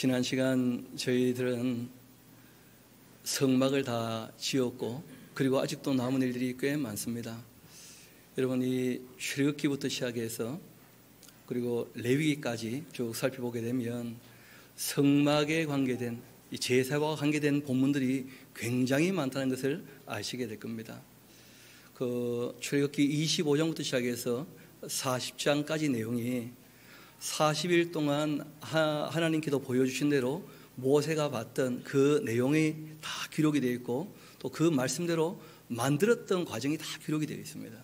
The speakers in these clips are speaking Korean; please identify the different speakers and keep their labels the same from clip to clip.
Speaker 1: 지난 시간 저희들은 성막을 다 지었고 그리고 아직도 남은 일들이 꽤 많습니다. 여러분, 이 출애굽기부터 시작해서 그리고 레위기까지 쭉 살펴보게 되면 성막에 관계된 이 제사와 관계된 본문들이 굉장히 많다는 것을 아시게 될 겁니다. 그 출애굽기 25장부터 시작해서 40장까지 내용이 40일 동안 하나님께서 보여주신 대로 모세가 봤던 그 내용이 다 기록이 되어 있고 또 그 말씀대로 만들었던 과정이 다 기록이 되어 있습니다.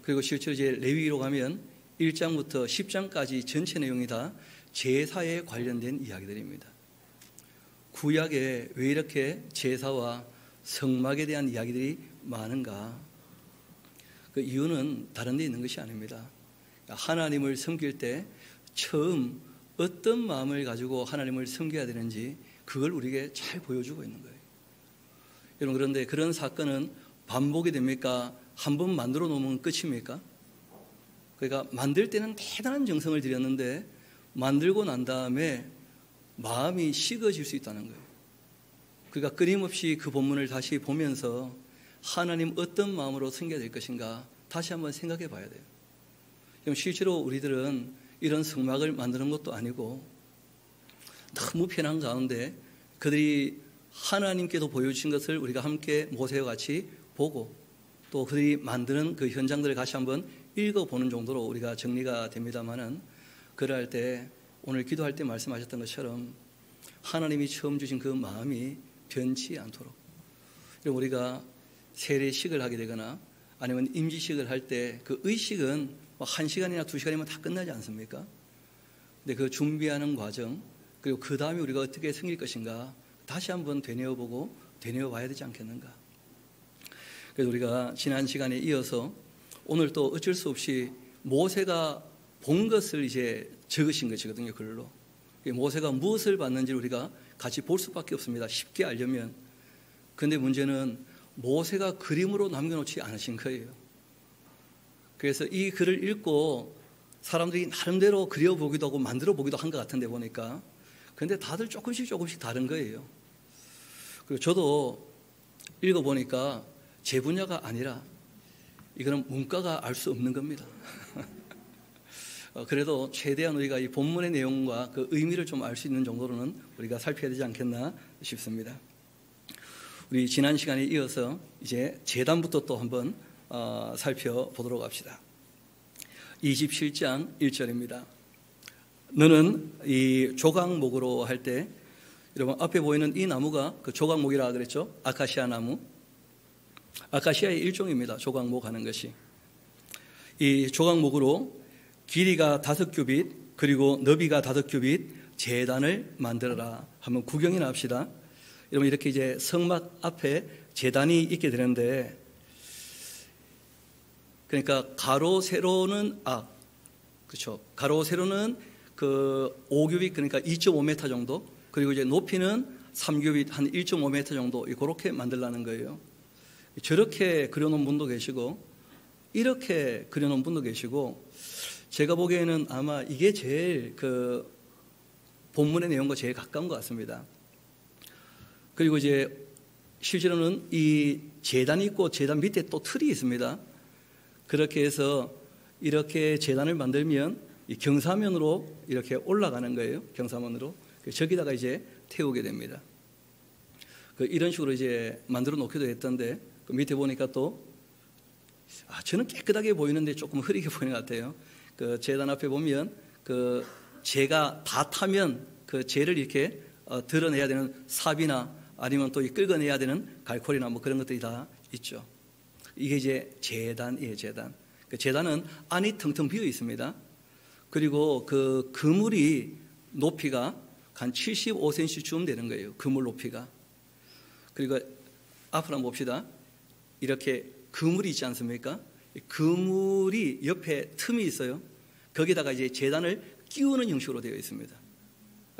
Speaker 1: 그리고 실제로 이제 레위기로 가면 1장부터 10장까지 전체 내용이 다 제사에 관련된 이야기들입니다. 구약에 왜 이렇게 제사와 성막에 대한 이야기들이 많은가? 그 이유는 다른 데 있는 것이 아닙니다. 하나님을 섬길 때 처음 어떤 마음을 가지고 하나님을 섬겨야 되는지 그걸 우리에게 잘 보여주고 있는 거예요. 여러분, 그런데 그런 사건은 반복이 됩니까? 한 번 만들어 놓으면 끝입니까? 그러니까 만들 때는 대단한 정성을 들였는데 만들고 난 다음에 마음이 식어질 수 있다는 거예요. 그러니까 끊임없이 그 본문을 다시 보면서 하나님 어떤 마음으로 섬겨야 될 것인가 다시 한번 생각해 봐야 돼요. 실제로 우리들은 이런 성막을 만드는 것도 아니고 너무 편한 가운데 그들이 하나님께도 보여주신 것을 우리가 함께 모세와 같이 보고 또 그들이 만드는 그 현장들을 다시 한번 읽어보는 정도로 우리가 정리가 됩니다만은 그럴 때 오늘 기도할 때 말씀하셨던 것처럼 하나님이 처음 주신 그 마음이 변치 않도록 우리가 세례식을 하게 되거나 아니면 임지식을 할 때 그 의식은 1시간이나 2시간이면 다 끝나지 않습니까? 근데 그 준비하는 과정 그리고 그 다음에 우리가 어떻게 섬길 것인가 다시 한번 되뇌어보고 되뇌어봐야 되지 않겠는가? 그래서 우리가 지난 시간에 이어서 오늘 또 어쩔 수 없이 모세가 본 것을 이제 적으신 것이거든요, 글로. 모세가 무엇을 봤는지를 우리가 같이 볼 수밖에 없습니다. 쉽게 알려면. 그런데 문제는 모세가 그림으로 남겨놓지 않으신 거예요. 그래서 이 글을 읽고 사람들이 나름대로 그려보기도 하고 만들어 보기도 한 것 같은데 보니까 그런데 다들 조금씩 다른 거예요. 그리고 저도 읽어보니까 제 분야가 아니라 이거는 문과가 알 수 없는 겁니다. 그래도 최대한 우리가 이 본문의 내용과 그 의미를 좀 알 수 있는 정도로는 우리가 살펴야 되지 않겠나 싶습니다. 우리 지난 시간에 이어서 이제 제단부터 또 한번 살펴보도록 합시다. 27장 1절입니다. 너는 이 조각목으로 할 때 여러분 앞에 보이는 이 나무가 그 조각목이라 그랬죠? 아카시아 나무. 아카시아의 일종입니다. 조각목 하는 것이. 이 조각목으로 길이가 5규빗 그리고 너비가 5규빗 제단을 만들어라. 한번 구경이나 합시다. 여러분 이렇게 이제 성막 앞에 제단이 있게 되는데 그러니까 가로 세로는 그렇죠. 가로 세로는 그 5규빗 그러니까 2.5m 정도 그리고 이제 높이는 3규빗 한 1.5m 정도 그렇게 만들라는 거예요. 저렇게 그려놓은 분도 계시고 이렇게 그려놓은 분도 계시고 제가 보기에는 아마 이게 제일 그 본문의 내용과 제일 가까운 것 같습니다. 그리고 이제 실제로는 이 제단이 있고 제단 밑에 또 틀이 있습니다. 그렇게 해서 이렇게 제단을 만들면 이 경사면으로 이렇게 올라가는 거예요. 경사면으로. 저기다가 이제 태우게 됩니다. 이런 식으로 이제 만들어 놓기도 했던데 그 밑에 보니까 또 저는 깨끗하게 보이는데 조금 흐리게 보이는 것 같아요. 그 제단 앞에 보면 그 재가 다 타면 그 재를 이렇게 드러내야 되는 삽이나 아니면 또 끌어내야 되는 갈고리나 뭐 그런 것들이 다 있죠. 이게 이제 제단이에요, 제단. 그 제단은 안이 텅텅 비어 있습니다. 그리고 그 그물이 높이가 한 75cm쯤 되는 거예요. 그물 높이가. 그리고 앞으로 한번 봅시다. 이렇게 그물이 있지 않습니까? 그물이 옆에 틈이 있어요. 거기다가 이제 제단을 끼우는 형식으로 되어 있습니다.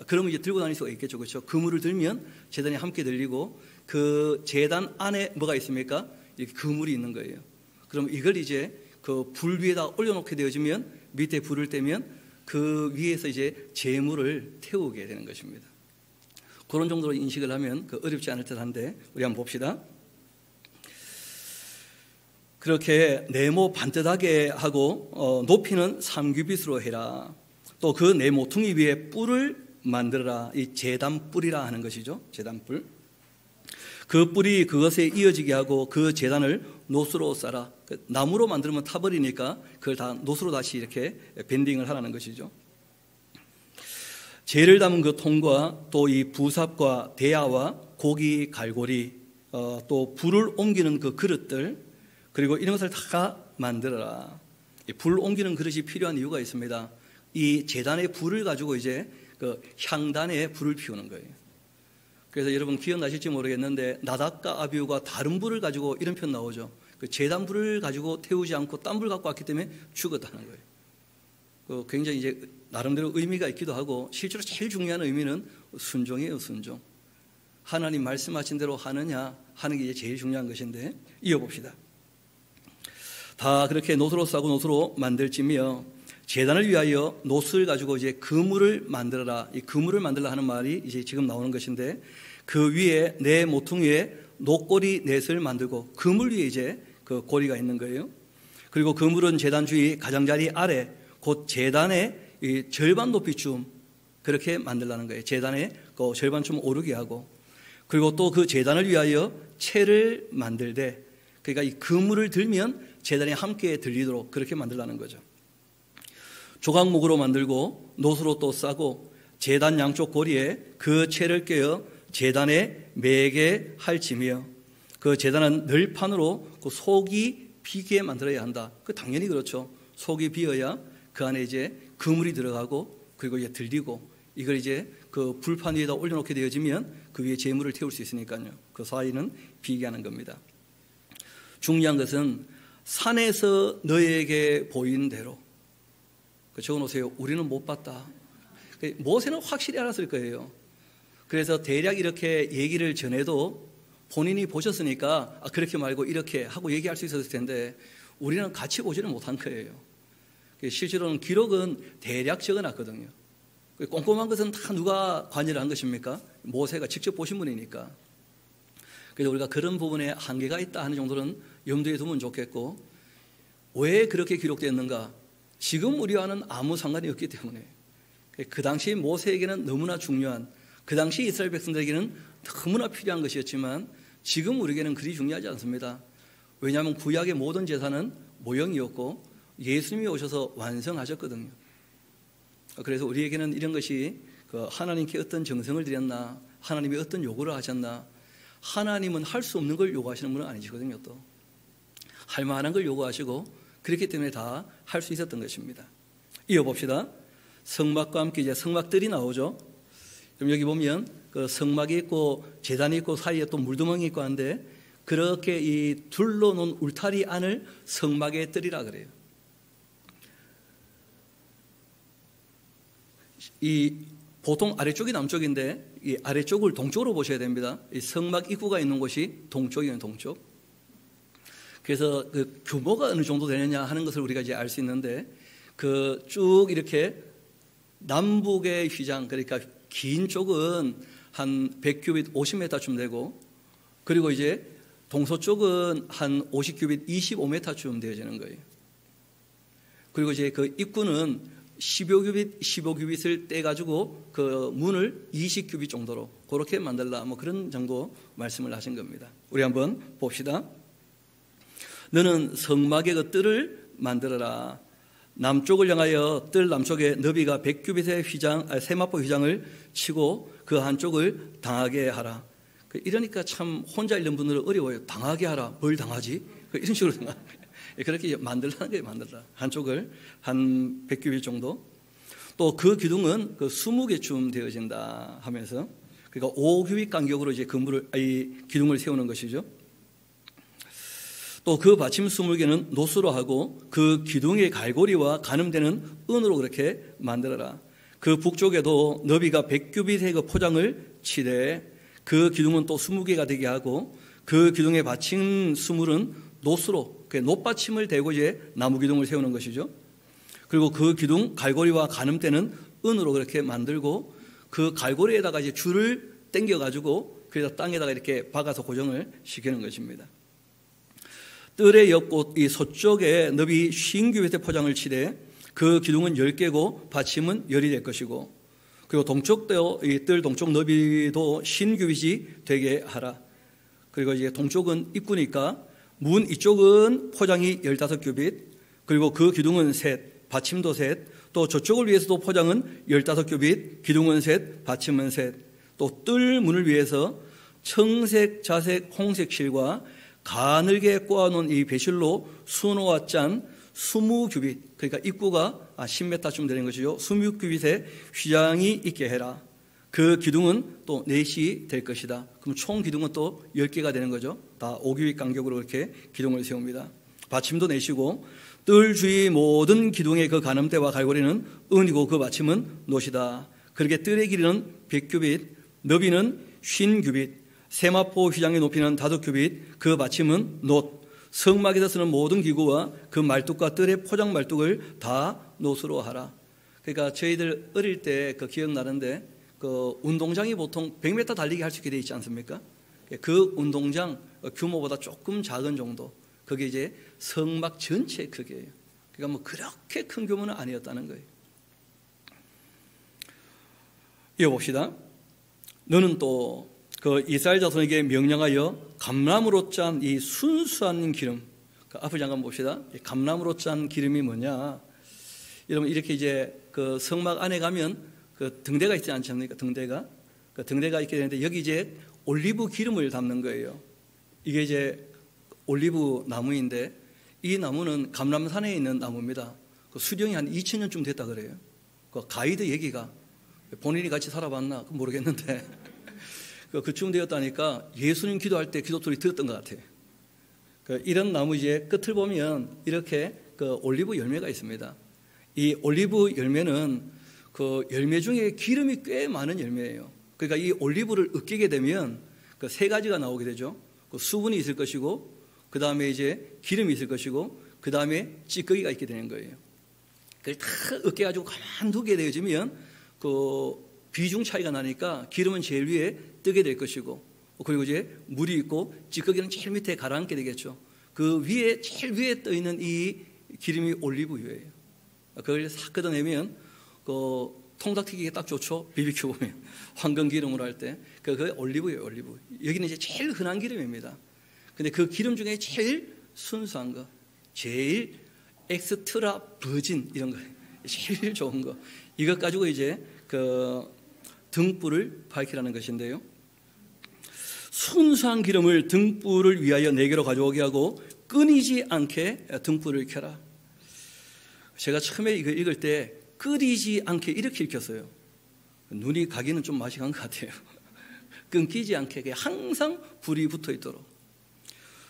Speaker 1: 그러면 이제 들고 다닐 수가 있겠죠, 그렇죠? 그물을 들면 제단이 함께 들리고 그 제단 안에 뭐가 있습니까? 이렇게 그물이 있는 거예요. 그럼 이걸 이제 그 불 위에다 올려놓게 되어지면 밑에 불을 떼면 그 위에서 이제 제물을 태우게 되는 것입니다. 그런 정도로 인식을 하면 어렵지 않을 듯한데 우리 한번 봅시다. 그렇게 네모 반듯하게 하고 높이는 3규빗으로 해라. 또 그 네 모퉁이 위에 뿔을 만들어라. 이 제단뿔이라 하는 것이죠. 제단뿔. 그 뿔이 그것에 이어지게 하고 그 제단을 노수로 쌓아. 나무로 만들면 타버리니까 그걸 다 노수로 다시 이렇게 밴딩을 하라는 것이죠. 재를 담은 그 통과 또 이 부삽과 대야와 고기 갈고리 또 불을 옮기는 그 그릇들 그리고 이런 것을 다 만들어라. 불을 옮기는 그릇이 필요한 이유가 있습니다. 이 제단의 불을 가지고 이제 그 향단에 불을 피우는 거예요. 그래서 여러분 기억나실지 모르겠는데 나답과 아비후가 다른 불을 가지고 이런 표현 나오죠. 그 제단 불을 가지고 태우지 않고 딴 불 갖고 왔기 때문에 죽었다는 거예요. 굉장히 이제 나름대로 의미가 있기도 하고 실제로 제일 중요한 의미는 순종이에요. 순종. 하나님 말씀하신 대로 하느냐 하는 게 이제 제일 중요한 것인데 이어봅시다. 다 그렇게 노수로 싸고 노수로 만들지며 제단을 위하여 노수를 가지고 이제 그물을 만들어라. 이 그물을 만들라 하는 말이 이제 지금 나오는 것인데 그 위에 네 모퉁이에 노꼬리 넷을 만들고 그물 위에 이제 그 고리가 있는 거예요. 그리고 그물은 제단 주위 가장자리 아래 곧 제단의 이 절반 높이쯤 그렇게 만들라는 거예요. 제단의 그 절반쯤 오르게 하고 그리고 또 그 제단을 위하여 채를 만들되 그러니까 이 그물을 들면 제단이 함께 들리도록 그렇게 만들라는 거죠. 조각목으로 만들고 노수로 또 싸고 제단 양쪽 고리에 그 채를 꿰어 제단에 매게 할지며 그 제단은 널판으로 그 속이 비게 만들어야 한다. 그 당연히 그렇죠. 속이 비어야 그 안에 이제 그물이 들어가고 그리고 이제 들리고 이걸 이제 그 불판 위에다 올려놓게 되어지면 그 위에 제물을 태울 수 있으니까요. 그 사이는 비게 하는 겁니다. 중요한 것은 산에서 너에게 보인 대로 적어놓으세요. 우리는 못 봤다. 모세는 확실히 알았을 거예요. 그래서 대략 이렇게 얘기를 전해도 본인이 보셨으니까 그렇게 말고 이렇게 하고 얘기할 수 있었을 텐데 우리는 같이 보지는 못한 거예요. 실제로는 기록은 대략 적어놨거든요. 꼼꼼한 것은 다 누가 관여를 한 것입니까? 모세가 직접 보신 분이니까. 그래서 우리가 그런 부분에 한계가 있다 하는 정도는 염두에 두면 좋겠고 왜 그렇게 기록됐는가? 지금 우리와는 아무 상관이 없기 때문에 그 당시 모세에게는 너무나 중요한 그 당시 이스라엘 백성들에게는 너무나 필요한 것이었지만 지금 우리에게는 그리 중요하지 않습니다. 왜냐하면 구약의 모든 제사는 모형이었고 예수님이 오셔서 완성하셨거든요. 그래서 우리에게는 이런 것이 하나님께 어떤 정성을 들였나 하나님이 어떤 요구를 하셨나 하나님은 할 수 없는 걸 요구하시는 분은 아니시거든요. 또 할 만한 걸 요구하시고 그렇기 때문에 다 할 수 있었던 것입니다. 이어봅시다. 성막과 함께 이제 성막들이 나오죠. 그럼 여기 보면 그 성막이 있고 제단이 있고 사이에 또 물두멍이 있고 한데 그렇게 이 둘러놓은 울타리 안을 성막의 뜰이라 그래요. 이 보통 아래쪽이 남쪽인데 이 아래쪽을 동쪽으로 보셔야 됩니다. 이 성막 입구가 있는 곳이 동쪽이에요. 동쪽. 그래서 그 규모가 어느 정도 되느냐 하는 것을 우리가 이제 알 수 있는데 그 쭉 이렇게 남북의 휘장 그러니까 긴 쪽은 한 100규빗 50m쯤 되고 그리고 이제 동서쪽은 한 50규빗 25m쯤 되어지는 거예요. 그리고 이제 그 입구는 15규빗을 떼가지고 그 문을 20규빗 정도로 그렇게 만들라 뭐 그런 정도 말씀을 하신 겁니다. 우리 한번 봅시다. 너는 성막의 그 뜰을 만들어라. 남쪽을 향하여 뜰 남쪽에 너비가 100규빗의 세마포 휘장을 치고 그 한쪽을 당하게 하라. 이러니까 참 혼자 있는 분들은 어려워요. 당하게 하라. 뭘 당하지? 이런 식으로 그렇게 만들라는 거예요. 만들라. 한쪽을 한 100규빗 정도. 또 그 기둥은 그 20개쯤 되어진다 하면서 그러니까 5규빗 간격으로 이제 이 기둥을 세우는 것이죠. 또 그 받침 20개는 노수로 하고 그 기둥의 갈고리와 가늠되는 은으로 그렇게 만들어라. 그 북쪽에도 너비가 100규빗의 그 포장을 치되 그 기둥은 또 20개가 되게 하고 그 기둥의 받침 수물은 노수로 그 높받침을 대고 이제 나무 기둥을 세우는 것이죠. 그리고 그 기둥 갈고리와 가늠대는 은으로 그렇게 만들고 그 갈고리에다가 이제 줄을 당겨 가지고 그래서 땅에다가 이렇게 박아서 고정을 시키는 것입니다. 뜰의 옆곳 이 서쪽에 너비 50규빗의 포장을 치되 그 기둥은 10개고 받침은 10이 될 것이고, 그리고 동쪽도 이 뜰 동쪽 너비도 50규빗이 되게 하라. 그리고 이제 동쪽은 입구니까 문 이쪽은 포장이 15규빗, 그리고 그 기둥은 셋, 받침도 셋, 또 저쪽을 위해서도 포장은 15규빗, 기둥은 셋, 받침은 셋, 또 뜰 문을 위해서 청색, 자색, 홍색 실과 가늘게 꼬아놓은 이 배실로 수놓아 짠 20규빗, 그러니까 입구가 10m쯤 되는 것이죠. 20규빗의 휘장이 있게 해라. 그 기둥은 또 4시 될 것이다. 그럼 총 기둥은 또 10개가 되는 거죠. 다 5규빗 간격으로 이렇게 기둥을 세웁니다. 받침도 4시고 뜰 주위 모든 기둥의 그 가늠대와 갈고리는 은이고 그 받침은 놋이다. 그렇게 뜰의 길이는 100규빗, 너비는 50규빗, 세마포 휘장의 높이는 5규빗, 그 받침은 놋. 성막에서 쓰는 모든 기구와 그 말뚝과 뜰의 포장 말뚝을 다 놋으로 하라. 그러니까 저희들 어릴 때 그 기억나는데 그 운동장이 보통 100m 달리기 할 수 있게 되어 있지 않습니까? 그 운동장 규모보다 조금 작은 정도. 그게 이제 성막 전체 크기예요. 그러니까 뭐 그렇게 큰 규모는 아니었다는 거예요. 이어봅시다. 너는 또 그 이스라엘 자손에게 명령하여 감람으로 짠 이 순수한 기름, 그 앞을 잠깐 봅시다. 감람으로 짠 기름이 뭐냐? 여러분 이렇게 이제 그 성막 안에 가면 그 등대가 있지 않습니까? 등대가 그 등대가 있게 되는데 여기 이제 올리브 기름을 담는 거예요. 이게 이제 올리브 나무인데 이 나무는 감람산에 있는 나무입니다. 그 수령이 한 2000년쯤 됐다 그래요. 그 가이드 얘기가 본인이 같이 살아봤나 모르겠는데 그쯤 되었다니까 예수님 기도할 때 기도 소리 들었던 것 같아요. 이런 나무 이제 끝을 보면 이렇게 그 올리브 열매가 있습니다. 이 올리브 열매는 그 열매 중에 기름이 꽤 많은 열매예요. 그러니까 이 올리브를 으깨게 되면 그 3가지가 나오게 되죠. 그 수분이 있을 것이고, 그 다음에 이제 기름이 있을 것이고, 그 다음에 찌꺼기가 있게 되는 거예요. 그걸 다 으깨가지고 가만두게 되어지면 그 비중 차이가 나니까 기름은 제일 위에 뜨게 될 것이고, 그리고 이제 물이 있고 찌꺼기는 제일 밑에 가라앉게 되겠죠. 그 위에 제일 위에 떠 있는 이 기름이 올리브유예요. 그걸 싹 걷어내면 그 통닭튀기에 딱 좋죠. BBQ 보면 황금 기름으로 할 때 그게 올리브예요. 올리브. 여기는 이제 제일 흔한 기름입니다. 근데 그 기름 중에 제일 순수한 거, 제일 엑스트라 버진 이런 거, 제일 좋은 거, 이것 가지고 이제 그 등불을 밝히라는 것인데요. 순수한 기름을 등불을 위하여 내게로 가져오게 하고 끊이지 않게 등불을 켜라. 제가 처음에 이거 읽을 때 끓이지 않게 이렇게 읽혔어요. 눈이 가기는 좀 맛이 간 것 같아요. 끊기지 않게 항상 불이 붙어 있도록.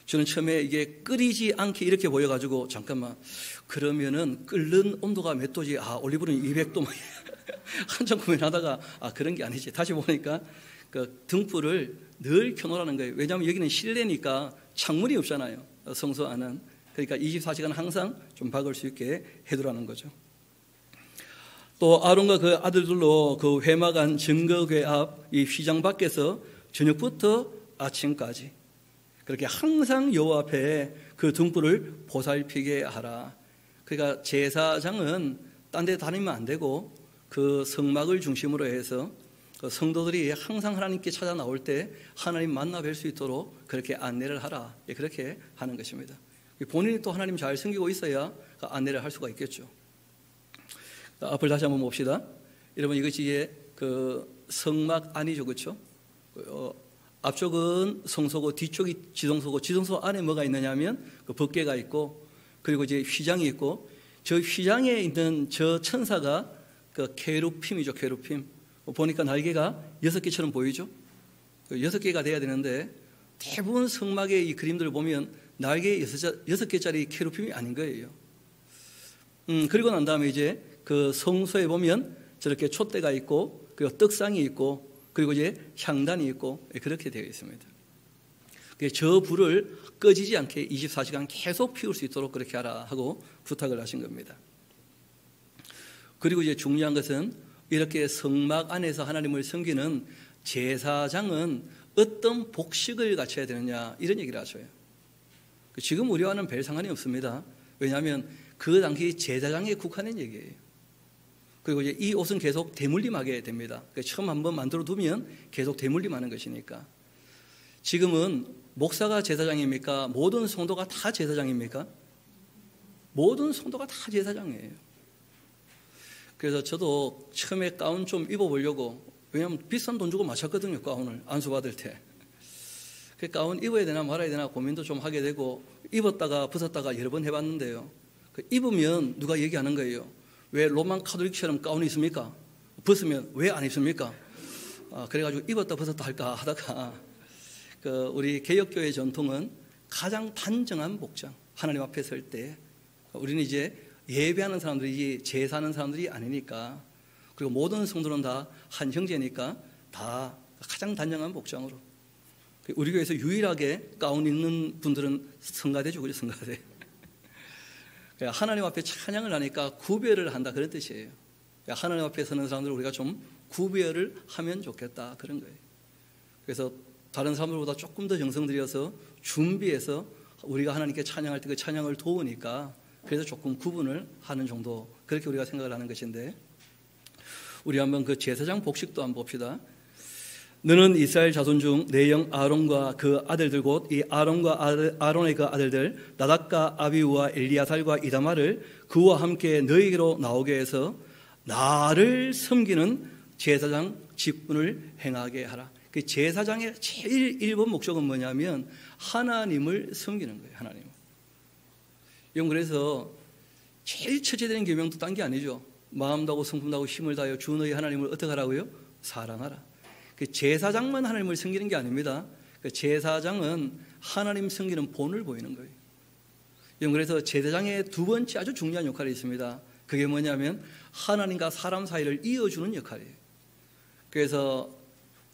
Speaker 1: 저는 처음에 이게 끓이지 않게 이렇게 보여가지고 잠깐만 그러면은 끓는 온도가 몇 도지? 올리브는 200도 한참 고민하다가 그런 게 아니지. 다시 보니까 그 등불을 늘 켜놓으라는 거예요. 왜냐하면 여기는 실내니까 창문이 없잖아요. 성소 안은. 그러니까 24시간 항상 좀 박을 수 있게 해두라는 거죠. 또 아론과 그 아들들로 그 회막안 증거궤 앞 이 휘장 밖에서 저녁부터 아침까지 그렇게 항상 여호와 앞에 그 등불을 보살피게 하라. 그러니까 제사장은 딴 데 다니면 안 되고 그 성막을 중심으로 해서 그 성도들이 항상 하나님께 찾아 나올 때 하나님 만나 뵐 수 있도록 그렇게 안내를 하라. 그렇게 하는 것입니다. 본인이 또 하나님 잘 섬기고 있어야 그 안내를 할 수가 있겠죠. 앞을 다시 한번 봅시다. 여러분 이것이 이제 그 성막 안이죠, 그렇죠? 앞쪽은 성소고 뒤쪽이 지성소고 지성소 안에 뭐가 있느냐면 그 법궤가 있고 그리고 이제 휘장이 있고 저 휘장에 있는 저 천사가 그 케루빔이죠, 케루빔. 보니까 날개가 6개처럼 보이죠? 6개가 돼야 되는데 대부분 성막의 이 그림들을 보면 날개 6개짜리 케루빔이 아닌 거예요. 그리고 난 다음에 이제 그 성소에 보면 저렇게 촛대가 있고 그리고 떡상이 있고 그리고 이제 향단이 있고 그렇게 되어 있습니다. 저 불을 꺼지지 않게 24시간 계속 피울 수 있도록 그렇게 하라 하고 부탁을 하신 겁니다. 그리고 이제 중요한 것은 이렇게 성막 안에서 하나님을 섬기는 제사장은 어떤 복식을 갖춰야 되느냐 이런 얘기를 하셔요. 지금 우리와는 별 상관이 없습니다. 왜냐하면 그 당시 제사장에 국한된 얘기예요. 그리고 이제 이 옷은 계속 대물림하게 됩니다. 처음 한번 만들어 두면 계속 대물림하는 것이니까. 지금은 목사가 제사장입니까? 모든 성도가 다 제사장입니까? 모든 성도가 다 제사장이에요. 그래서 저도 처음에 가운 좀 입어보려고, 왜냐하면 비싼 돈 주고 맞췄거든요, 가운을 안수받을 때. 그 가운 입어야 되나 말아야 되나 고민도 좀 하게 되고, 입었다가 벗었다가 여러 번 해봤는데요. 입으면 누가 얘기하는 거예요. 왜 로만 카톨릭처럼 가운이 있습니까? 벗으면 왜 안 입습니까? 그래가지고 입었다 벗었다 할까 하다가 우리 개혁교회 전통은 가장 단정한 복장, 하나님 앞에 설 때 우리는 이제 예배하는 사람들이 제사하는 사람들이 아니니까, 그리고 모든 성도는 다 한 형제니까 다 가장 단정한 복장으로. 우리 교회에서 유일하게 가운 입는 분들은 성가대죠, 그죠? 성가대. 하나님 앞에 찬양을 하니까 구별을 한다 그런 뜻이에요. 하나님 앞에 서는 사람들 우리가 좀 구별을 하면 좋겠다 그런 거예요. 그래서 다른 사람들보다 조금 더 정성 들여서 준비해서 우리가 하나님께 찬양할 때 그 찬양을 도우니까 그래서 조금 구분을 하는 정도, 그렇게 우리가 생각을 하는 것인데, 우리 한번 그 제사장 복식도 한번 봅시다. 너는 이스라엘 자손 중 내 영 아론과 그 아들들 곧 이 아론의 그 아들들 나답과 아비우와 엘리야살과 이다말을 그와 함께 너희에게로 나오게 해서 나를 섬기는 제사장 직분을 행하게 하라. 그 제사장의 제일 1번 목적은 뭐냐면 하나님을 섬기는 거예요. 하나님. 이건 그래서 제일 첫째 되는 계명도 딴 게 아니죠. 마음 다하고 성품 다하고 힘을 다하여 주 너희 하나님을 어떻게 하라고요? 사랑하라. 그 제사장만 하나님을 섬기는 게 아닙니다. 그 제사장은 하나님 섬기는 본을 보이는 거예요. 그래서 제사장의 두 번째 아주 중요한 역할이 있습니다. 그게 뭐냐면 하나님과 사람 사이를 이어주는 역할이에요. 그래서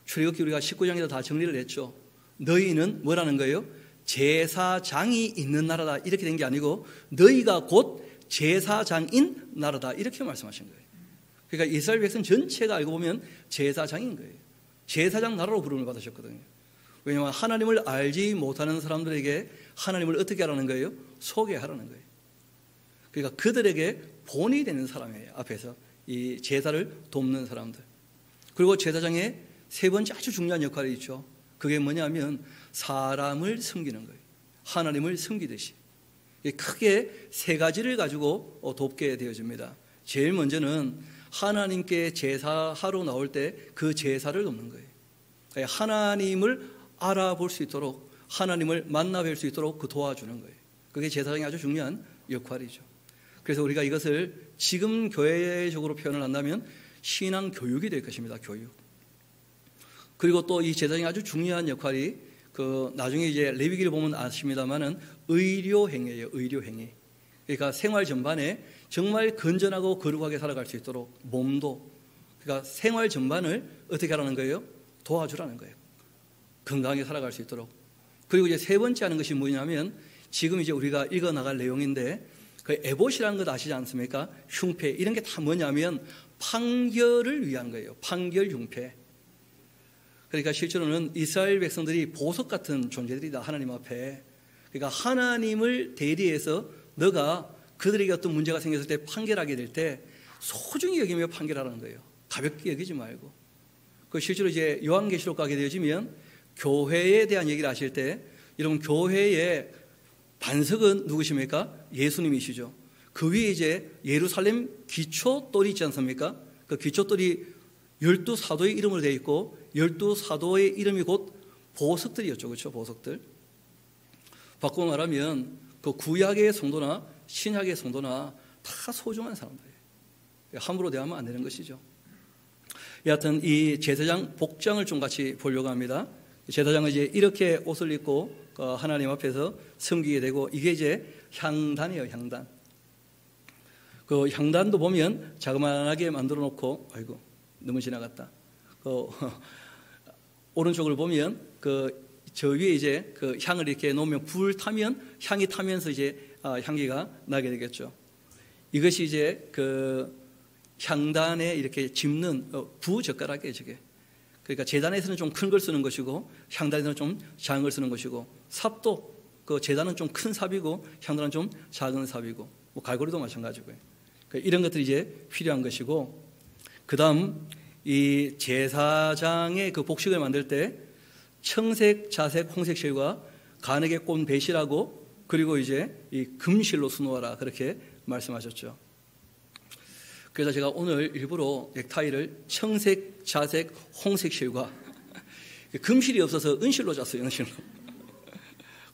Speaker 1: 출애굽기 우리가 19장에서 다 정리를 했죠. 너희는 뭐라는 거예요? 제사장이 있는 나라다 이렇게 된 게 아니고 너희가 곧 제사장인 나라다 이렇게 말씀하신 거예요. 그러니까 이스라엘 백성 전체가 알고 보면 제사장인 거예요. 제사장 나라로 부름을 받으셨거든요. 왜냐하면 하나님을 알지 못하는 사람들에게 하나님을 어떻게 하라는 거예요? 소개하라는 거예요. 그러니까 그들에게 본이 되는 사람이에요. 앞에서 이 제사를 돕는 사람들. 그리고 제사장의 세 번째 아주 중요한 역할이 있죠. 그게 뭐냐면 사람을 섬기는 거예요. 하나님을 섬기듯이. 크게 세 가지를 가지고 돕게 되어집니다. 제일 먼저는 하나님께 제사하러 나올 때 그 제사를 돕는 거예요. 하나님을 알아볼 수 있도록, 하나님을 만나뵐 수 있도록 그 도와주는 거예요. 그게 제사장의 아주 중요한 역할이죠. 그래서 우리가 이것을 지금 교회적으로 표현을 한다면 신앙 교육이 될 것입니다. 교육. 그리고 또 이 제사장의 아주 중요한 역할이 나중에 이제 레위기를 보면 아십니다만은 의료행위예요. 의료행위. 그러니까 생활 전반에 정말 건전하고 거룩하게 살아갈 수 있도록 몸도, 그러니까 생활 전반을 어떻게 하라는 거예요? 도와주라는 거예요. 건강하게 살아갈 수 있도록. 그리고 이제 세 번째 하는 것이 뭐냐면 지금 이제 우리가 읽어 나갈 내용인데 그 에봇이라는 것 아시지 않습니까? 흉패 이런 게 다 뭐냐면 판결을 위한 거예요. 판결 흉패. 그러니까 실제로는 이스라엘 백성들이 보석 같은 존재들이다. 하나님 앞에. 그러니까 하나님을 대리해서 너가 그들에게 어떤 문제가 생겼을 때 판결하게 될 때 소중히 여기며 판결하라는 거예요. 가볍게 여기지 말고. 그 실제로 이제 요한계시록 가게 되어지면 교회에 대한 얘기를 하실 때 여러분 교회의 반석은 누구십니까? 예수님이시죠. 그 위에 이제 예루살렘 기초돌이 있지 않습니까? 그 기초돌이 12사도의 이름으로 되어 있고 12사도의 이름이 곧 보석들이었죠. 그렇죠? 보석들. 바꾸어 말하면 그 구약의 성도나 신약의 성도나 다 소중한 사람들이에요. 함부로 대하면 안 되는 것이죠. 여하튼 이 제사장 복장을 좀 같이 보려고 합니다. 제사장은 이제 이렇게 옷을 입고 하나님 앞에서 섬기게 되고 이게 이제 향단이에요. 향단. 그 향단도 보면 자그마하게 만들어 놓고 아이고 너무 지나갔다. 오른쪽을 보면 저 위에 이제 그 향을 이렇게 놓으면 불 타면 향이 타면서 이제 향기가 나게 되겠죠. 이것이 이제 그 향단에 이렇게 짚는 부젓가락이에요, 저게. 그러니까 제단에서는 좀 큰 걸 쓰는 것이고 향단에서는 좀 작은 걸 쓰는 것이고, 삽도 그 제단은 좀 큰 삽이고 향단은 좀 작은 삽이고, 뭐 갈고리도 마찬가지고요. 그러니까 이런 것들이 이제 필요한 것이고, 그 다음 이 제사장의 그 복식을 만들 때 청색, 자색, 홍색 실과 가늘게 꼰 배실하고, 그리고 이제 이 금실로 수놓아라, 그렇게 말씀하셨죠. 그래서 제가 오늘 일부러 넥타이를 청색, 자색, 홍색 실과 금실이 없어서 은실로 짰어요. 은실로.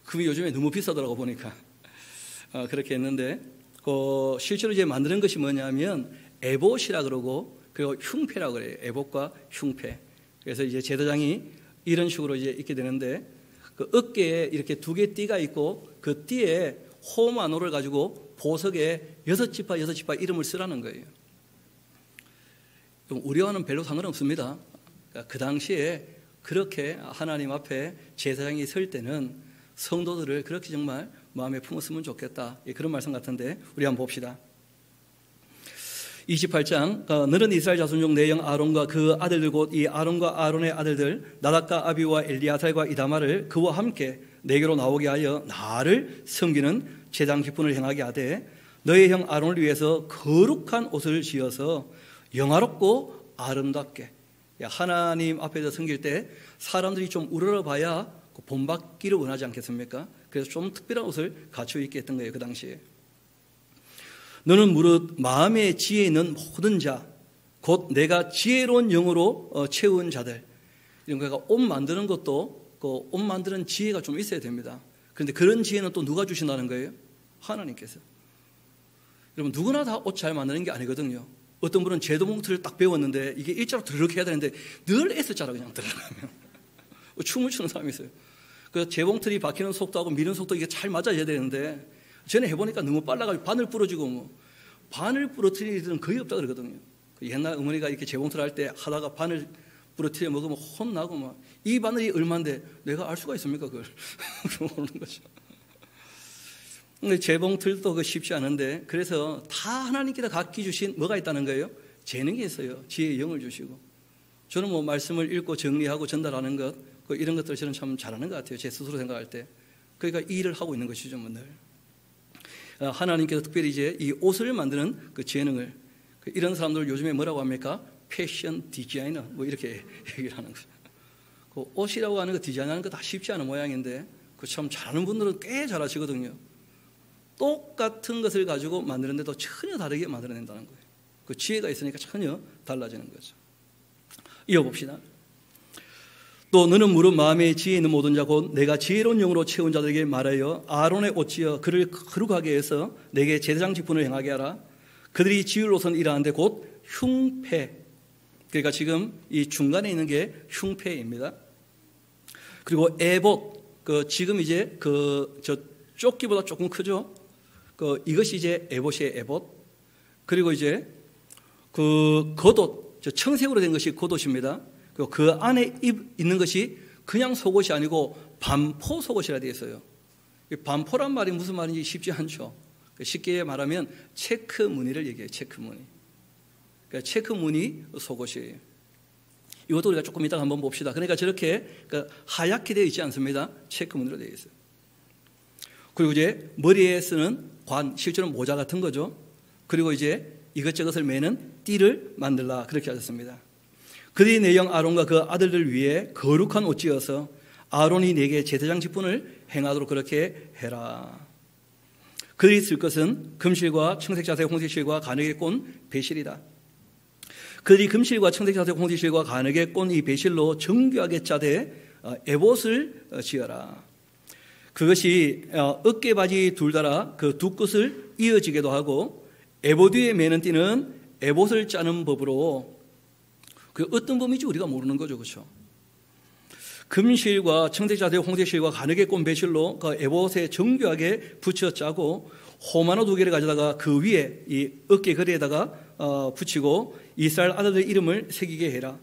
Speaker 1: 금이 요즘에 너무 비싸더라고 보니까. 그렇게 했는데, 실제로 이제 만드는 것이 뭐냐면 에봇이라 그러고, 그리고 흉패라고 그래요. 에봇과 흉패. 그래서 이제 제사장이 이런 식으로 이제 있게 되는데, 그 어깨에 이렇게 두 개 띠가 있고, 그 띠에 호마노를 가지고 보석에 6지파 이름을 쓰라는 거예요. 우리와는 별로 상관없습니다. 그 당시에 그렇게 하나님 앞에 제사장이 설 때는 성도들을 그렇게 정말 마음에 품었으면 좋겠다, 그런 말씀 같은데 우리 한번 봅시다. 28장, 너는 이스라엘 자손 중 내 영 아론과 그 아들들 곧 이 아론과 아론의 아들들 나답과 아비와 엘리아살과 이다말을 그와 함께 내게로 나오게 하여 나를 섬기는 제장 직분을 행하게 하되, 너의 형 아론을 위해서 거룩한 옷을 지어서 영화롭고 아름답게. 하나님 앞에서 섬길 때 사람들이 좀 우러러봐야 본받기를 원하지 않겠습니까? 그래서 좀 특별한 옷을 갖추어 입게 했던 거예요, 그 당시에. 너는 무릇 마음의 지혜 있는 모든 자, 곧 내가 지혜로운 영으로 채운 자들. 이런 거가 옷 만드는 것도 그 옷 만드는 지혜가 좀 있어야 됩니다. 그런데 그런 지혜는 또 누가 주신다는 거예요? 하나님께서. 여러분, 누구나 다 옷 잘 만드는 게 아니거든요. 어떤 분은 제도봉투를 딱 배웠는데 이게 일자로 드르륵 해야 되는데 늘 S자로 그냥 들어가면 춤을 추는 사람이 있어요. 그 재봉틀이 박히는 속도하고 미는 속도 이게 잘 맞아야 되는데, 전에 해보니까 너무 빨라가지고 바늘 부러지고, 뭐 바늘 부러뜨리는 일은 거의 없다 그러거든요. 옛날 어머니가 이렇게 재봉틀 할 때 하다가 바늘 부러뜨려 먹으면 혼나고, 막 이 바늘이 얼마인데 내가 알 수가 있습니까, 그걸? 모르는 거죠. 근데 재봉틀도 그 쉽지 않은데, 그래서 다 하나님께서 각기 주신 뭐가 있다는 거예요? 재능이 있어요. 지혜의 영을 주시고. 저는 뭐 말씀을 읽고 정리하고 전달하는 것, 이런 것들을 저는 참 잘하는 것 같아요, 제 스스로 생각할 때. 그러니까 이 일을 하고 있는 것이죠, 뭐 늘. 하나님께서 특별히 이제 이 옷을 만드는 그 재능을, 이런 사람들 요즘에 뭐라고 합니까? 패션 디자이너, 뭐 이렇게 얘기를 하는 거죠. 그 옷이라고 하는 거, 디자인하는 거 다 쉽지 않은 모양인데, 그 참 잘하는 분들은 꽤 잘하시거든요. 똑같은 것을 가지고 만드는데도 전혀 다르게 만들어낸다는 거예요. 그 지혜가 있으니까 전혀 달라지는 거죠. 이어봅시다. 또 너는 무릇 마음에 지혜 있는 모든 자 곧 내가 지혜로운 영으로 채운 자들에게 말하여 아론의 옷지어 그를 거룩하게 해서 내게 제사장 직분을 행하게 하라. 그들이 지을로선 일하는데 곧 흉패. 그러니까 지금 이 중간에 있는 게 흉패입니다. 그리고 에봇, 지금 이제 저 조끼보다 조금 크죠. 이것이 이제 에봇이에요, 에봇. 그리고 이제 그 겉옷, 청색으로 된 것이 겉옷입니다. 그리고 그 안에 있는 것이 그냥 속옷이 아니고 반포 속옷이라 되어 있어요. 반포란 말이 무슨 말인지 쉽지 않죠. 쉽게 말하면 체크 무늬를 얘기해요. 체크 무늬. 그러니까 체크 무늬 속옷이에요. 이것도 우리가 조금 이따가 한번 봅시다. 그러니까 저렇게 하얗게 되어 있지 않습니다. 체크 무늬로 되어 있어요. 그리고 이제 머리에 쓰는 관, 실제로는 모자 같은 거죠. 그리고 이제 이것저것을 매는 띠를 만들라, 그렇게 하셨습니다. 그들이 내 영 아론과 그 아들들 위에 거룩한 옷 지어서 아론이 내게 제사장 직분을 행하도록 그렇게 해라. 그들이 쓸 것은 금실과 청색자색 홍색실과 가늘게 꼰 배실이다. 그들이 금실과 청색자색 홍색실과 가늘게 꼰 이 배실로 정교하게 짜되 에봇을 지어라. 그것이 어깨바지 둘 달아 그 두 끝을 이어지게도 하고, 에봇 위에 매는 띠는 에봇을 짜는 법으로, 그 어떤 범위인지 우리가 모르는 거죠, 그렇죠? 금실과 청색자색 홍색실과 가늘게 꼰 배실로 그 에봇에 정교하게 붙여 짜고, 호마노 2개를 가져다가 그 위에 이 어깨 거리에다가 붙이고 이스라엘 아들들 이름을 새기게 해라.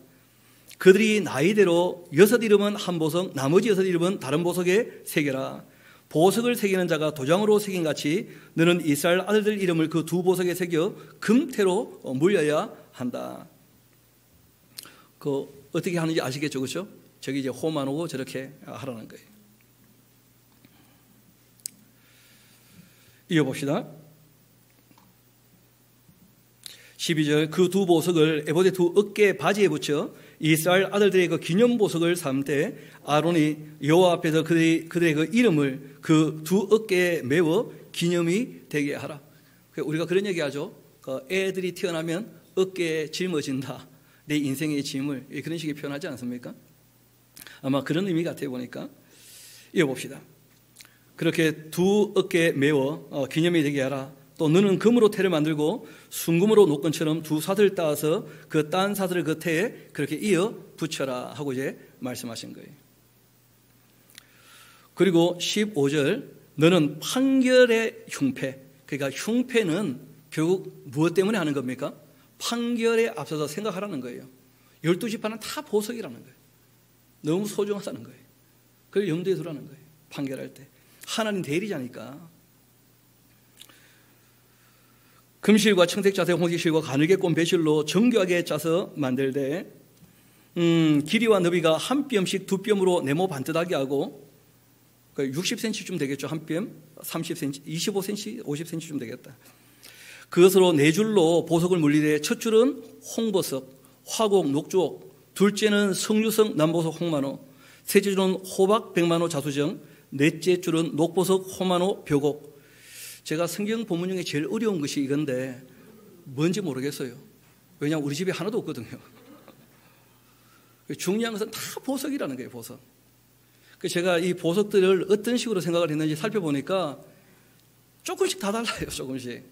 Speaker 1: 그들이 나이대로 6 이름은 한 보석, 나머지 6 이름은 다른 보석에 새겨라. 보석을 새기는 자가 도장으로 새긴 같이 너는 이스라엘 아들들 이름을 그 두 보석에 새겨 금태로 물려야 한다. 그 어떻게 하는지 아시겠죠, 그렇죠? 저기 이제 호만 오고 저렇게 하라는 거예요. 이어봅시다. 12절 그 두 보석을 에봇의 두 어깨 바지에 붙여 이스라엘 아들들의 그 기념 보석을 삼되 아론이 여호와 앞에서 그들의 그 이름을 그 두 어깨에 메워 기념이 되게 하라. 우리가 그런 얘기하죠. 애들이 태어나면 어깨에 짊어진다. 내 인생의 짐을 그런 식의 표현하지 않습니까? 아마 그런 의미 같아 보니까. 이어봅시다. 그렇게 두 어깨에 메워 기념이 되게 하라. 또 너는 금으로 태를 만들고 순금으로 노끈처럼 두 사슬을 따서 그 딴 사슬을 그 태에 그렇게 이어 붙여라 하고 이제 말씀하신 거예요. 그리고 15절 너는 판결의 흉패, 그러니까 흉패는 결국 무엇 때문에 하는 겁니까? 판결에 앞서서 생각하라는 거예요. 12지파는 다 보석이라는 거예요. 너무 소중하다는 거예요. 그걸 염두에 두라는 거예요. 판결할 때 하나님 대리자니까. 금실과 청색자색 홍색실과 가늘게 꼰 배실로 정교하게 짜서 만들되 길이와 너비가 한 뼘씩 두 뼘으로 네모 반듯하게 하고 60cm쯤 되겠죠. 한 뼘 30cm, 25cm, 50cm쯤 되겠다. 그것으로 네 줄로 보석을 물리되 첫 줄은 홍보석, 화곡, 녹주옥, 둘째는 석류석, 남보석, 홍만호, 셋째 줄은 호박, 백만호, 자수정, 넷째 줄은 녹보석, 호만호, 벽옥. 제가 성경 본문 중에 제일 어려운 것이 이건데 뭔지 모르겠어요. 왜냐하면 우리 집에 하나도 없거든요. 중요한 것은 다 보석이라는 거예요. 보석. 제가 이 보석들을 어떤 식으로 생각을 했는지 살펴보니까 조금씩 다 달라요. 조금씩.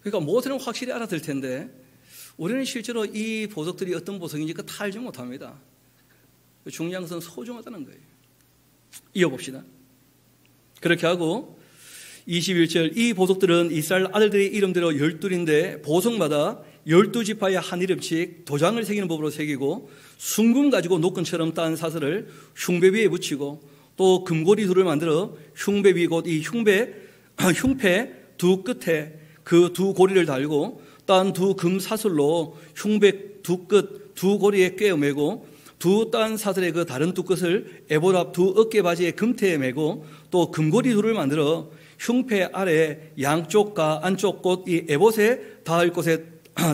Speaker 1: 그러니까 모세는 확실히 알아들 텐데 우리는 실제로 이 보석들이 어떤 보석인지 다 알지 못합니다. 중요한 것은 소중하다는 거예요. 이어봅시다. 그렇게 하고 21절 이 보석들은 이스라엘 아들들의 이름대로 12인데 보석마다 12지파의 한 이름씩 도장을 새기는 법으로 새기고 순금 가지고 노끈처럼 딴 사슬을 흉배 위에 붙이고 또 금고리 둘을 만들어 흉배 위 곧 이 흉패 두 끝에 그 두 고리를 달고 딴 두 금 사슬로 흉배 두 끝 두 고리에 꿰어 매고 두 딴 사슬의 그 다른 두 끝을 에봇 앞 두 어깨 바지의 금태에 매고 또 금고리 둘을 만들어 흉패 아래 양쪽과 안쪽 곧 이 에봇에 닿을 곳에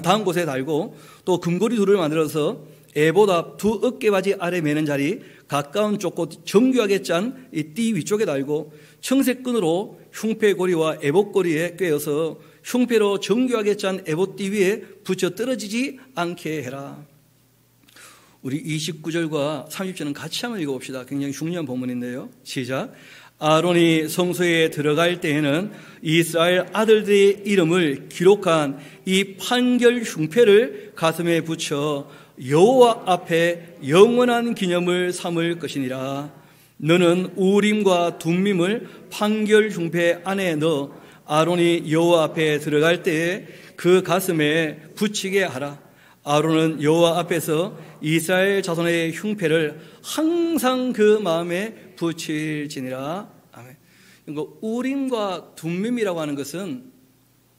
Speaker 1: 닿은 곳에 달고 또 금고리 둘을 만들어서 에봇 앞 두 어깨 바지 아래 매는 자리 가까운 쪽 곧 정교하게 짠 이 띠 위쪽에 달고 청색 끈으로 흉패 고리와 에봇 고리에 꿰어서 흉패로 정교하게 짠 에봇 띠 위에 붙여 떨어지지 않게 해라. 우리 29절과 30절은 같이 한번 읽어봅시다. 굉장히 중요한 본문인데요. 시작. 아론이 성소에 들어갈 때에는 이스라엘 아들들의 이름을 기록한 이 판결 흉패를 가슴에 붙여 여호와 앞에 영원한 기념을 삼을 것이니라. 너는 우림과 둠밈을 판결 흉패 안에 넣어 아론이 여호와 앞에 들어갈 때에 그 가슴에 붙이게 하라. 아론은 여호와 앞에서 이스라엘 자손의 흉패를 항상 그 마음에 붙일지니라. 아멘. 이거 우림과 둠밈이라고 하는 것은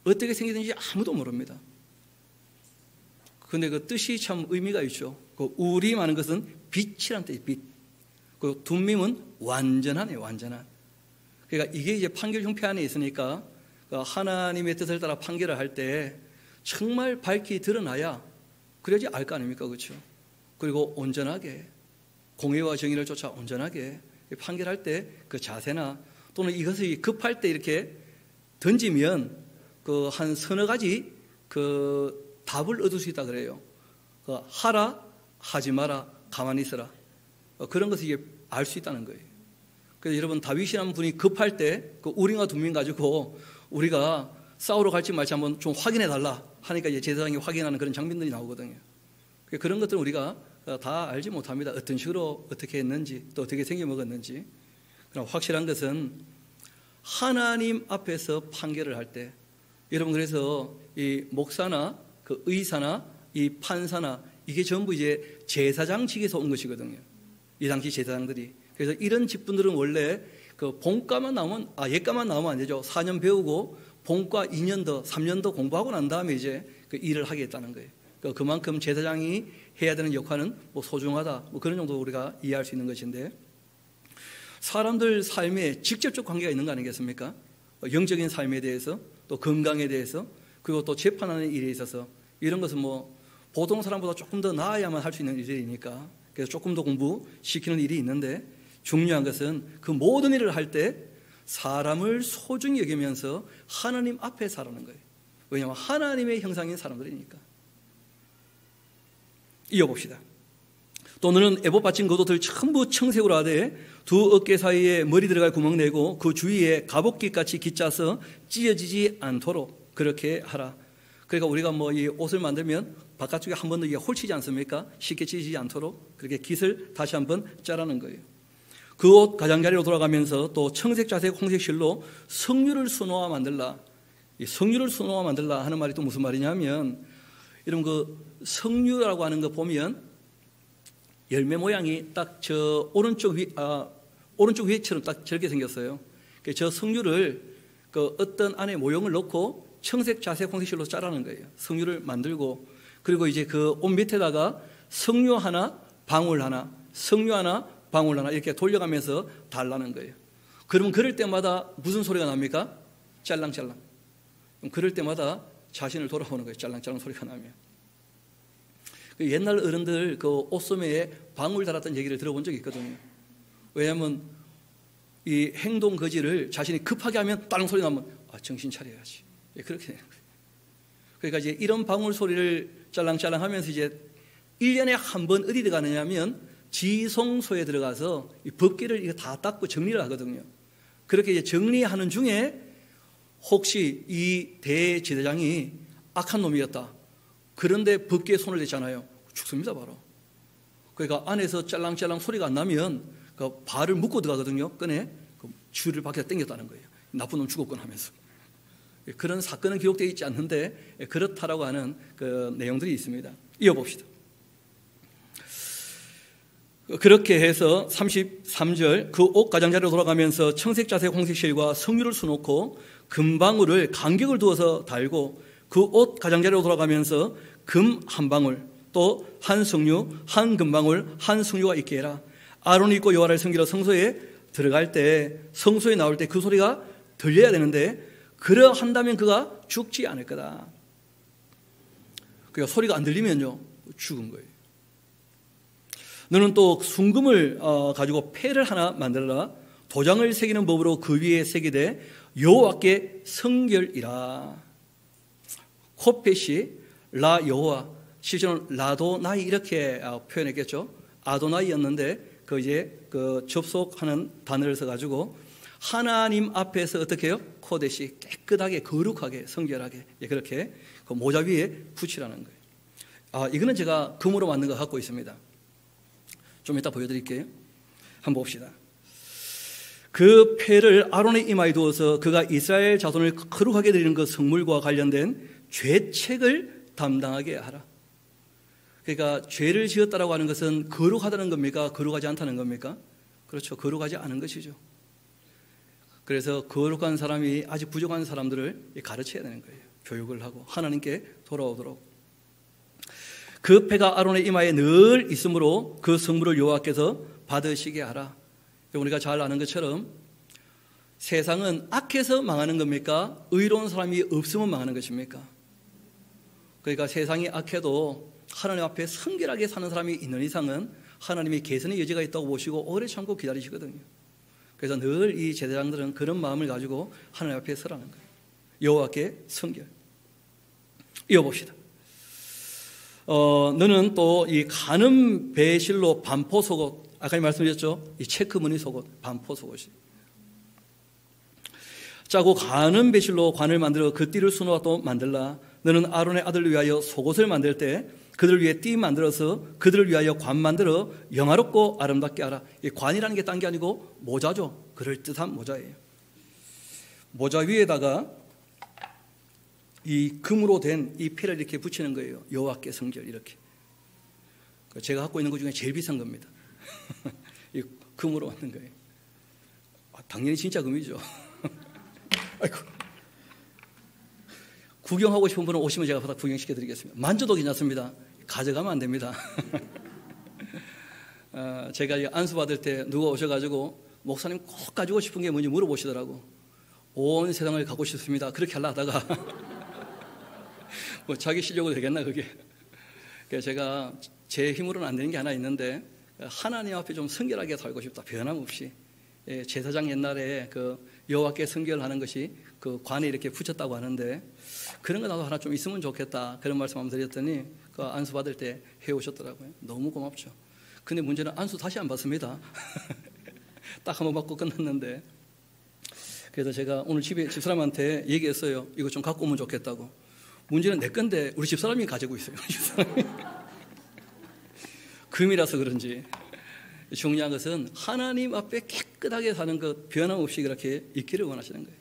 Speaker 1: 어떻게 생기든지 아무도 모릅니다. 그런데 그 뜻이 참 의미가 있죠. 그 우림 하는 것은 빛이란 뜻이 빛. 그 둠밈은 완전하네요. 완전한. 그러니까 이게 이제 판결 흉패 안에 있으니까 하나님의 뜻을 따라 판결을 할 때 정말 밝히 드러나야 그래야지 알 거 아닙니까? 그렇죠? 그리고 온전하게 공의와 정의를 쫓아 온전하게 판결할 때 그 자세나 또는 이것이 급할 때 이렇게 던지면 그 한 서너 가지 그 답을 얻을 수 있다 그래요. 그 하라, 하지 마라, 가만히 있어라. 그런 것을 이게 알 수 있다는 거예요. 그래서 여러분 다윗이라는 분이 급할 때 그 우림과 둠밈 가지고 우리가 싸우러 갈지 말지 한번 좀 확인해 달라 하니까 이제 제사장이 확인하는 그런 장면들이 나오거든요. 그런 것들은 우리가 다 알지 못합니다. 어떤 식으로 어떻게 했는지 또 어떻게 생겨먹었는지. 그러나 확실한 것은 하나님 앞에서 판결을 할 때 여러분 그래서 이 목사나 그 의사나 이 판사나 이게 전부 이제 제사장직에서 온 것이거든요. 이 당시 제사장들이 그래서 이런 직분들은 원래 그 본과만 나오면, 예과만 나오면 안 되죠. 4년 배우고 본과 2년 더, 3년 더 공부하고 난 다음에 이제 그 일을 하겠다는 거예요. 그만큼 제사장이 해야 되는 역할은 뭐 소중하다, 뭐 그런 정도 우리가 이해할 수 있는 것인데, 사람들 삶에 직접적 관계가 있는 거 아니겠습니까? 영적인 삶에 대해서, 또 건강에 대해서, 그리고 또 재판하는 일에 있어서 이런 것은 뭐 보통 사람보다 조금 더 나아야만 할 수 있는 일이니까, 그래서 조금 더 공부시키는 일이 있는데, 중요한 것은 그 모든 일을 할 때 사람을 소중히 여기면서 하나님 앞에 살아는 거예요. 왜냐하면 하나님의 형상인 사람들이니까. 이어봅시다. 또 너는 에봇 받친 겉옷을 전부 청색으로 하되 두 어깨 사이에 머리 들어갈 구멍 내고 그 주위에 갑옷깃같이 깃짜서 찢어지지 않도록 그렇게 하라. 그러니까 우리가 뭐 이 옷을 만들면 바깥쪽에 한 번 더 이게 홀치지 않습니까? 쉽게 찢어지지 않도록 그렇게 깃을 다시 한번 짜라는 거예요. 그 옷 가장자리로 돌아가면서 또 청색, 자색, 홍색 실로 성류를 수놓아 만들라. 이 성류를 수놓아 만들라 하는 말이 또 무슨 말이냐면, 이런 그 성류라고 하는 거 보면 열매 모양이 딱 저 오른쪽 위에처럼 딱 저렇게 생겼어요. 저 성류를 그 어떤 안에 모형을 넣고 청색, 자색, 홍색 실로 짜라는 거예요. 성류를 만들고, 그리고 이제 그 옷 밑에다가 성류 하나, 방울 하나, 성류 하나, 방울 하나 이렇게 돌려가면서 달라는 거예요. 그러면 그럴 때마다 무슨 소리가 납니까? 짤랑짤랑. 그럴 때마다 자신을 돌아보는 거예요. 짤랑짤랑 소리가 나면. 옛날 어른들 그 옷소매에 방울 달았던 얘기를 들어본 적이 있거든요. 왜냐하면 이 행동 거지를 자신이 급하게 하면 딸랑 소리 나면 정신 차려야지. 그렇게 되는 거예요. 그러니까 이제 이런 방울 소리를 짤랑짤랑 하면서 이제 1년에 한 번 어디 들어가느냐면 지성소에 들어가서 이 법궤를 이거 다 닦고 정리를 하거든요. 그렇게 이제 정리하는 중에 혹시 이 대제사장이 악한 놈이었다. 그런데 법궤에 손을 댔잖아요. 죽습니다, 바로. 그러니까 안에서 짤랑짤랑 소리가 안 나면 그 발을 묶고 들어가거든요. 끈에 그 줄을 밖에다 당겼다는 거예요. 나쁜 놈 죽었군 하면서. 그런 사건은 기록되어 있지 않는데 그렇다라고 하는 그 내용들이 있습니다. 이어봅시다. 그렇게 해서 33절 그 옷 가장자리로 돌아가면서 청색, 자색, 홍색 실과 성류를 수놓고 금방울을 간격을 두어서 달고 그 옷 가장자리로 돌아가면서 금 한 방울 또 한 성류 한 금방울 한 성류가 있게 해라. 아론이 입고 여호와를 섬기러 성소에 들어갈 때 성소에 나올 때 그 소리가 들려야 되는데 그러한다면 그가 죽지 않을 거다. 그러니까 소리가 안 들리면요 죽은 거예요. 너는 또 순금을 가지고 패를 하나 만들어라. 도장을 새기는 법으로 그 위에 새기되 여호와께 성결이라. 코펫이 라 여호와, 실제로는 라도나이 이렇게 표현했겠죠. 아도나이였는데 그 이제 그 접속하는 단어를 써가지고 하나님 앞에서 어떻게 해요? 코데시 깨끗하게 거룩하게 성결하게 그렇게 그 모자 위에 붙이라는 거예요. 이거는 제가 금으로 만든 거 갖고 있습니다. 좀 이따 보여드릴게요. 한번 봅시다. 그 패를 아론의 이마에 두어서 그가 이스라엘 자손을 거룩하게 드리는 그 성물과 관련된 죄책을 담당하게 하라. 그러니까 죄를 지었다라고 하는 것은 거룩하다는 겁니까? 거룩하지 않다는 겁니까? 그렇죠. 거룩하지 않은 것이죠. 그래서 거룩한 사람이 아직 부족한 사람들을 가르쳐야 되는 거예요. 교육을 하고 하나님께 돌아오도록. 그 패가 아론의 이마에 늘 있으므로 그 성물을 여호와께서 받으시게 하라. 우리가 잘 아는 것처럼 세상은 악해서 망하는 겁니까? 의로운 사람이 없으면 망하는 것입니까? 그러니까 세상이 악해도 하나님 앞에 성결하게 사는 사람이 있는 이상은 하나님이 개선의 여지가 있다고 보시고 오래 참고 기다리시거든요. 그래서 늘 이 제사장들은 그런 마음을 가지고 하나님 앞에 서라는 거예요. 여호와께 성결. 이어봅시다. 너는 또 이 가는 배실로 반포 속옷, 아까 말씀드렸죠? 이 체크 무늬 속옷, 반포 속옷이. 짜고 가는 배실로 관을 만들어 그 띠를 수놓아 또 만들라. 너는 아론의 아들을 위하여 속옷을 만들 때 그들을 위해 띠 만들어서 그들을 위하여 관 만들어 영화롭고 아름답게 하라. 이 관이라는 게 딴 게 아니고 모자죠. 그럴듯한 모자예요. 모자 위에다가 이 금으로 된 이 패를 이렇게 붙이는 거예요. 여호와께 성결 이렇게. 제가 갖고 있는 것 중에 제일 비싼 겁니다. 이 금으로 만든 거예요. 당연히 진짜 금이죠. 아이고. 구경하고 싶은 분은 오시면 제가 바닥 구경시켜 드리겠습니다. 만져도 괜찮습니다. 가져가면 안 됩니다. 제가 안수 받을 때 누가 오셔가지고 목사님 꼭 가지고 싶은 게 뭔지 물어보시더라고. 온 세상을 갖고 싶습니다. 그렇게 하려 하다가 뭐 자기 실력으로 되겠나 그게. 그래서 제가 제 힘으로는 안 되는 게 하나 있는데 하나님 앞에 좀 성결하게 살고 싶다. 변함없이. 제사장 옛날에 그 여호와께 성결하는 것이 그 관에 이렇게 붙였다고 하는데 그런 거 나도 하나 좀 있으면 좋겠다. 그런 말씀 한번 드렸더니 그 안수 받을 때 해오셨더라고요. 너무 고맙죠. 근데 문제는 안수 다시 안 받습니다. 딱 한 번 받고 끝났는데 그래서 제가 오늘 집에 집사람한테 얘기했어요. 이거 좀 갖고 오면 좋겠다고. 문제는 내 건데 우리 집사람이 가지고 있어요. 금이라서 그런지. 중요한 것은 하나님 앞에 깨끗하게 사는 것 변함없이 그렇게 있기를 원하시는 거예요.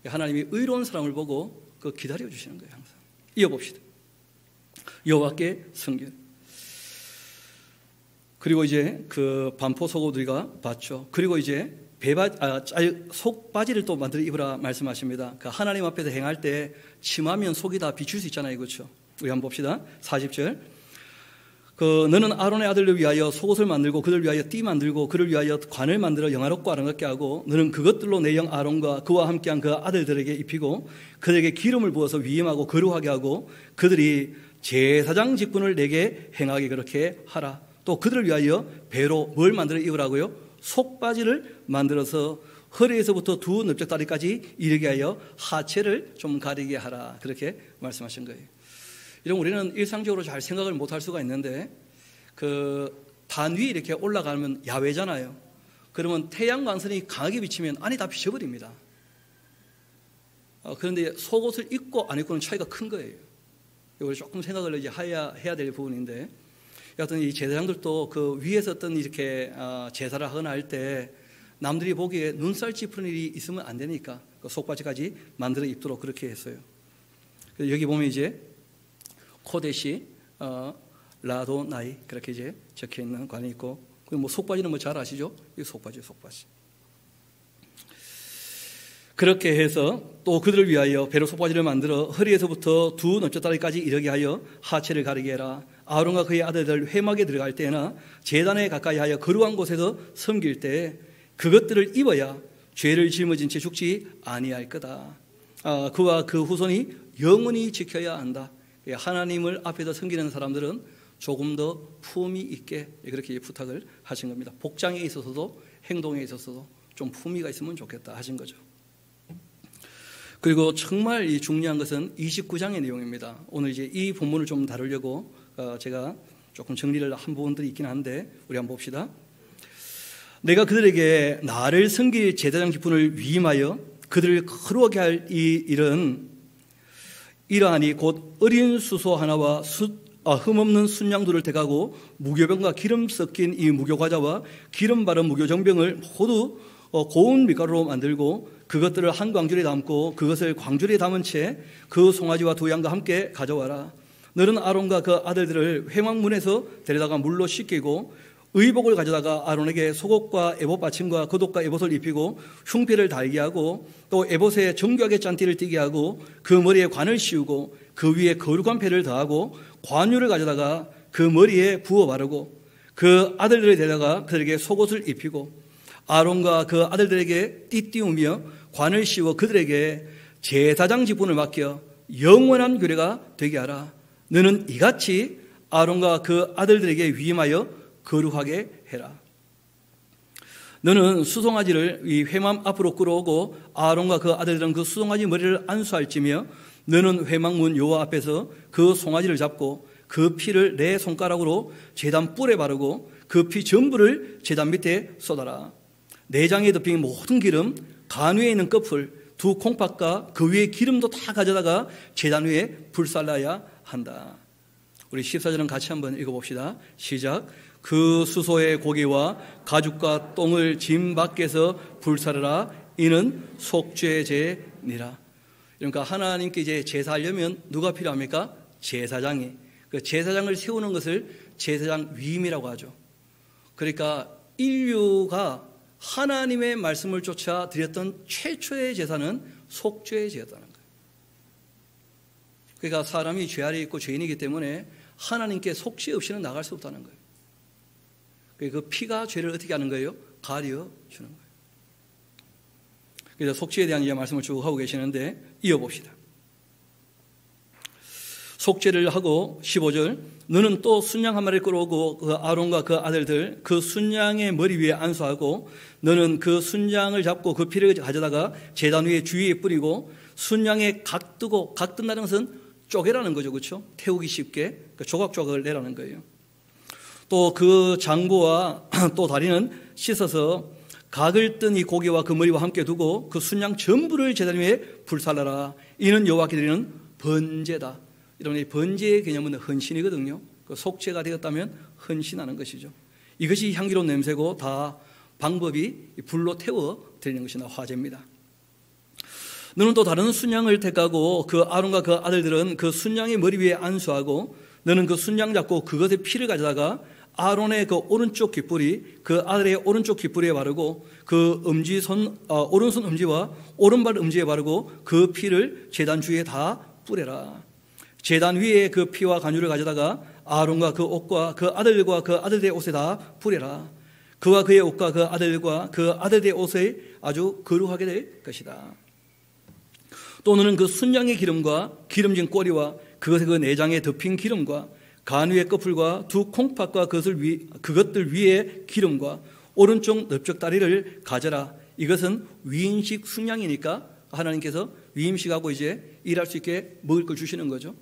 Speaker 1: 하나님이 의로운 사람을 보고 그 기다려 주시는 거예요. 항상. 이어봅시다. 여호와께 성결. 그리고 이제 그 반포 속옷 우리가 봤죠. 그리고 이제 속바지를 또 만들어 입으라 말씀하십니다. 그 하나님 앞에서 행할 때 침하면 속이 다 비출 수 있잖아요. 그렇죠? 우리 한번 봅시다. 40절. 너는 아론의 아들을 위하여 속옷을 만들고 그들 위하여 띠 만들고 그를 위하여 관을 만들어 영화롭고 아름답게 하고 너는 그것들로 내 영 아론과 그와 함께한 그 아들들에게 입히고 그들에게 기름을 부어서 위임하고 거룩하게 하고 그들이 제사장 직분을 내게 행하게 그렇게 하라. 또 그들을 위하여 배로 뭘 만들어 입으라고요? 속바지를 만들어서 허리에서부터 두 넓적다리까지 이르게 하여 하체를 좀 가리게 하라. 그렇게 말씀하신 거예요. 이런 우리는 일상적으로 잘 생각을 못할 수가 있는데 그 단 위에 이렇게 올라가면 야외잖아요. 그러면 태양 광선이 강하게 비치면 안이 다 비쳐버립니다. 그런데 속옷을 입고 안 입고는 차이가 큰 거예요. 이걸 조금 생각을 이제 해야 될 부분인데 여하튼 이 제사장들도 그 위에서 어떤 이렇게 제사를 하거나 할 때 남들이 보기에 눈살 찌푸는 일이 있으면 안 되니까 그 속바지까지 만들어 입도록 그렇게 했어요. 여기 보면 이제 코데시 라도나이 그렇게 이제 적혀 있는 관이 있고 뭐 속바지는 뭐 잘 아시죠? 이 속바지. 그렇게 해서 또 그들을 위하여 배로 속바지를 만들어 허리에서부터 두 넓적다리까지 이르게 하여 하체를 가리게 해라. 아론과 그의 아들들 회막에 들어갈 때나 제단에 가까이 하여 거룩한 곳에서 섬길 때 그것들을 입어야 죄를 짊어진 채 죽지 아니할 거다. 그와 그 후손이 영원히 지켜야 한다. 하나님을 앞에서 섬기는 사람들은 조금 더 품위 있게 그렇게 부탁을 하신 겁니다. 복장에 있어서도 행동에 있어서도 좀 품위가 있으면 좋겠다 하신 거죠. 그리고 정말 이 중요한 것은 29장의 내용입니다. 오늘 이제 이 본문을 좀 다루려고 제가 조금 정리를 한 부분들이 있긴 한데 우리 한번 봅시다. 내가 그들에게 나를 섬길 제사장 직분을 위임하여 그들을 거룩하게 할 이 일은 이러하니 곧 어린 수소 하나와 흠없는 순양두를 대가고 무교병과 기름 섞인 이 무교과자와 기름 바른 무교정병을 모두 고운 밀가루로 만들고 그것들을 한 광줄에 담고 그것을 광줄에 담은 채 그 송아지와 두 양과 함께 가져와라. 너는 아론과 그 아들들을 회막문에서 데려다가 물로 씻기고 의복을 가져다가 아론에게 속옷과 에봇 받침과 겉옷과 에봇을 입히고 흉패를 달게 하고 또 에봇에 정교하게 짠띠를 띠게 하고 그 머리에 관을 씌우고 그 위에 거룩한 패를 더하고 관유를 가져다가 그 머리에 부어 바르고 그 아들들을 데려다가 그들에게 속옷을 입히고 아론과 그 아들들에게 띠 띄우며 관을 씌워 그들에게 제사장 직분을 맡겨 영원한 규례가 되게 하라. 너는 이같이 아론과 그 아들들에게 위임하여 거룩하게 해라. 너는 수송아지를 이 회막 앞으로 끌어오고 아론과 그 아들들은 그 수송아지 머리를 안수할지며 너는 회막문 여호와 앞에서 그 송아지를 잡고 그 피를 내 손가락으로 제단 뿔에 바르고 그 피 전부를 제단 밑에 쏟아라. 내장에 덮인 모든 기름, 간 위에 있는 끝풀, 두 콩팥과 그 위에 기름도 다 가져다가 제단 위에 불살라야 한다. 우리 14절은 같이 한번 읽어봅시다. 시작. 그 수소의 고기와 가죽과 똥을 짐 밖에서 불사르라. 이는 속죄제니라. 그러니까 하나님께 이제 제사하려면 누가 필요합니까? 제사장이. 그 제사장을 세우는 것을 제사장 위임이라고 하죠. 그러니까 인류가 하나님의 말씀을 쫓아 드렸던 최초의 제사는 속죄의 제사라는 거예요. 그러니까 사람이 죄 아래 있고 죄인이기 때문에 하나님께 속죄 없이는 나갈 수 없다는 거예요. 그 피가 죄를 어떻게 하는 거예요? 가려주는 거예요. 그래서 속죄에 대한 이제 말씀을 쭉 하고 계시는데 이어봅시다. 속죄를 하고 15절, 너는 또 순양 한 마리를 끌어오고 그 아론과 그 아들들 그 순양의 머리 위에 안수하고 너는 그 순양을 잡고 그 피를 가져다가 제단 위에 주위에 뿌리고 순양에 각 뜨고, 각 뜬다는 것은 쪼개라는 거죠. 그렇죠? 태우기 쉽게 조각조각을 내라는 거예요. 또 그 장구와 또 다리는 씻어서 각을 뜬 이 고기와 그 머리와 함께 두고 그 순양 전부를 제단 위에 불살라라. 이는 여호와께 드리는 번제다. 이런 이 번제의 개념은 헌신이거든요. 그 속죄가 되었다면 헌신하는 것이죠. 이것이 향기로운 냄새고 다 방법이 불로 태워 드리는 것이나 화제입니다. 너는 또 다른 순양을 택하고 그 아론과 그 아들들은 그 순양의 머리 위에 안수하고 너는 그 순양 잡고 그것의 피를 가져다가 아론의 그 오른쪽 귓불이 그 아들의 오른쪽 귓불에 바르고 그 오른손 엄지와 오른발 엄지에 바르고 그 피를 제단 주위에 다 뿌려라. 제단 위에 그 피와 간유를 가져다가 아론과 그 옷과 그 아들과 그 아들의 옷에 다 뿌려라. 그와 그의 옷과 그 아들과 그 아들의 옷에 아주 거룩하게 될 것이다. 또 너는 그 순양의 기름과 기름진 꼬리와 그것의 그 내장에 덮인 기름과 간위의 꺼풀과 두 콩팥과 그것들 위에 기름과 오른쪽 넓적다리를 가져라. 이것은 위임식 순양이니까 하나님께서 위임식하고 이제 일할 수 있게 먹을 걸 주시는 거죠.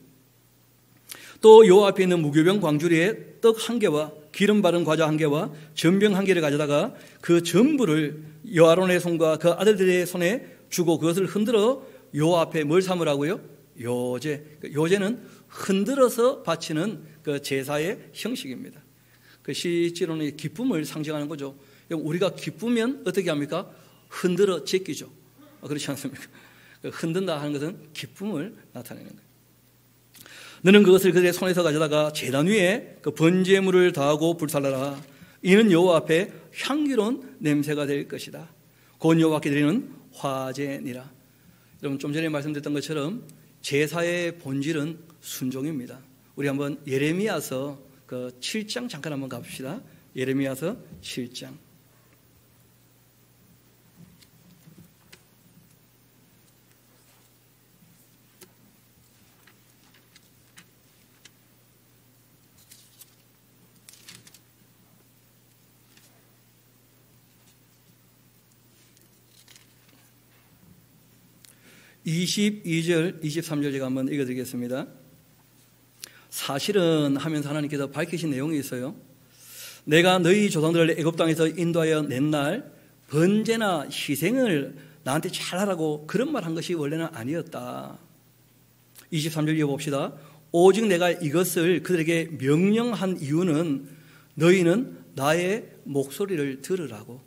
Speaker 1: 또 요 앞에 있는 무교병 광주리에 떡 한 개와 기름 바른 과자 한 개와 전병 한 개를 가져다가 그 전부를 여아론의 손과 그 아들들의 손에 주고 그것을 흔들어 요 앞에 뭘 삼으라고요? 요제. 요제는 흔들어서 바치는 그 제사의 형식입니다. 그 실제로는 기쁨을 상징하는 거죠. 우리가 기쁘면 어떻게 합니까? 흔들어 제끼죠. 그렇지 않습니까? 흔든다 하는 것은 기쁨을 나타내는 거예요. 너는 그것을 그들의 손에서 가져다가 제단 위에 그 번제물을 다하고 불살라라. 이는 여호와 앞에 향기로운 냄새가 될 것이다. 곧 여호와께 드리는 화제니라. 여러분 좀 전에 말씀드렸던 것처럼 제사의 본질은 순종입니다. 우리 한번 예레미야서 그 7장 잠깐 한번 가봅시다. 예레미야서 7장. (22절) (23절) 제가 한번 읽어드리겠습니다. 사실은 하면서 하나님께서 밝히신 내용이 있어요. 내가 너희 조상들을 애굽 땅에서 인도하여 낸 날 번제나 희생을 나한테 잘하라고 그런 말 한 것이 원래는 아니었다. 23절 이어봅시다. 오직 내가 이것을 그들에게 명령한 이유는 너희는 나의 목소리를 들으라고.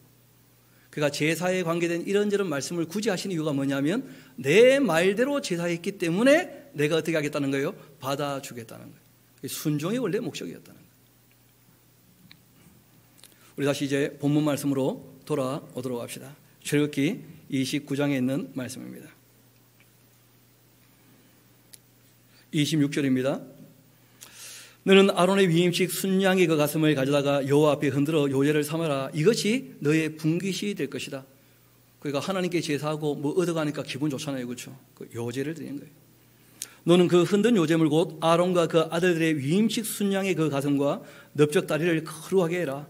Speaker 1: 그러니까 제사에 관계된 이런저런 말씀을 굳이 하신 이유가 뭐냐면 내 말대로 제사했기 때문에 내가 어떻게 하겠다는 거예요? 받아주겠다는 거예요. 순종이 원래 목적이었다는 거예요. 우리 다시 이제 본문 말씀으로 돌아오도록 합시다. 출애굽기 29장에 있는 말씀입니다. 26절입니다. 너는 아론의 위임식 순양의 그 가슴을 가져다가 여호와 앞에 흔들어 요제를 삼아라. 이것이 너의 분깃이 될 것이다. 그러니까 하나님께 제사하고 뭐 얻어가니까 기분 좋잖아요. 그렇죠? 그 요제를 드리는 거예요. 너는 그 흔든 요제물 곧 아론과 그 아들들의 위임식 순양의 그 가슴과 넓적 다리를 거룩하게 해라.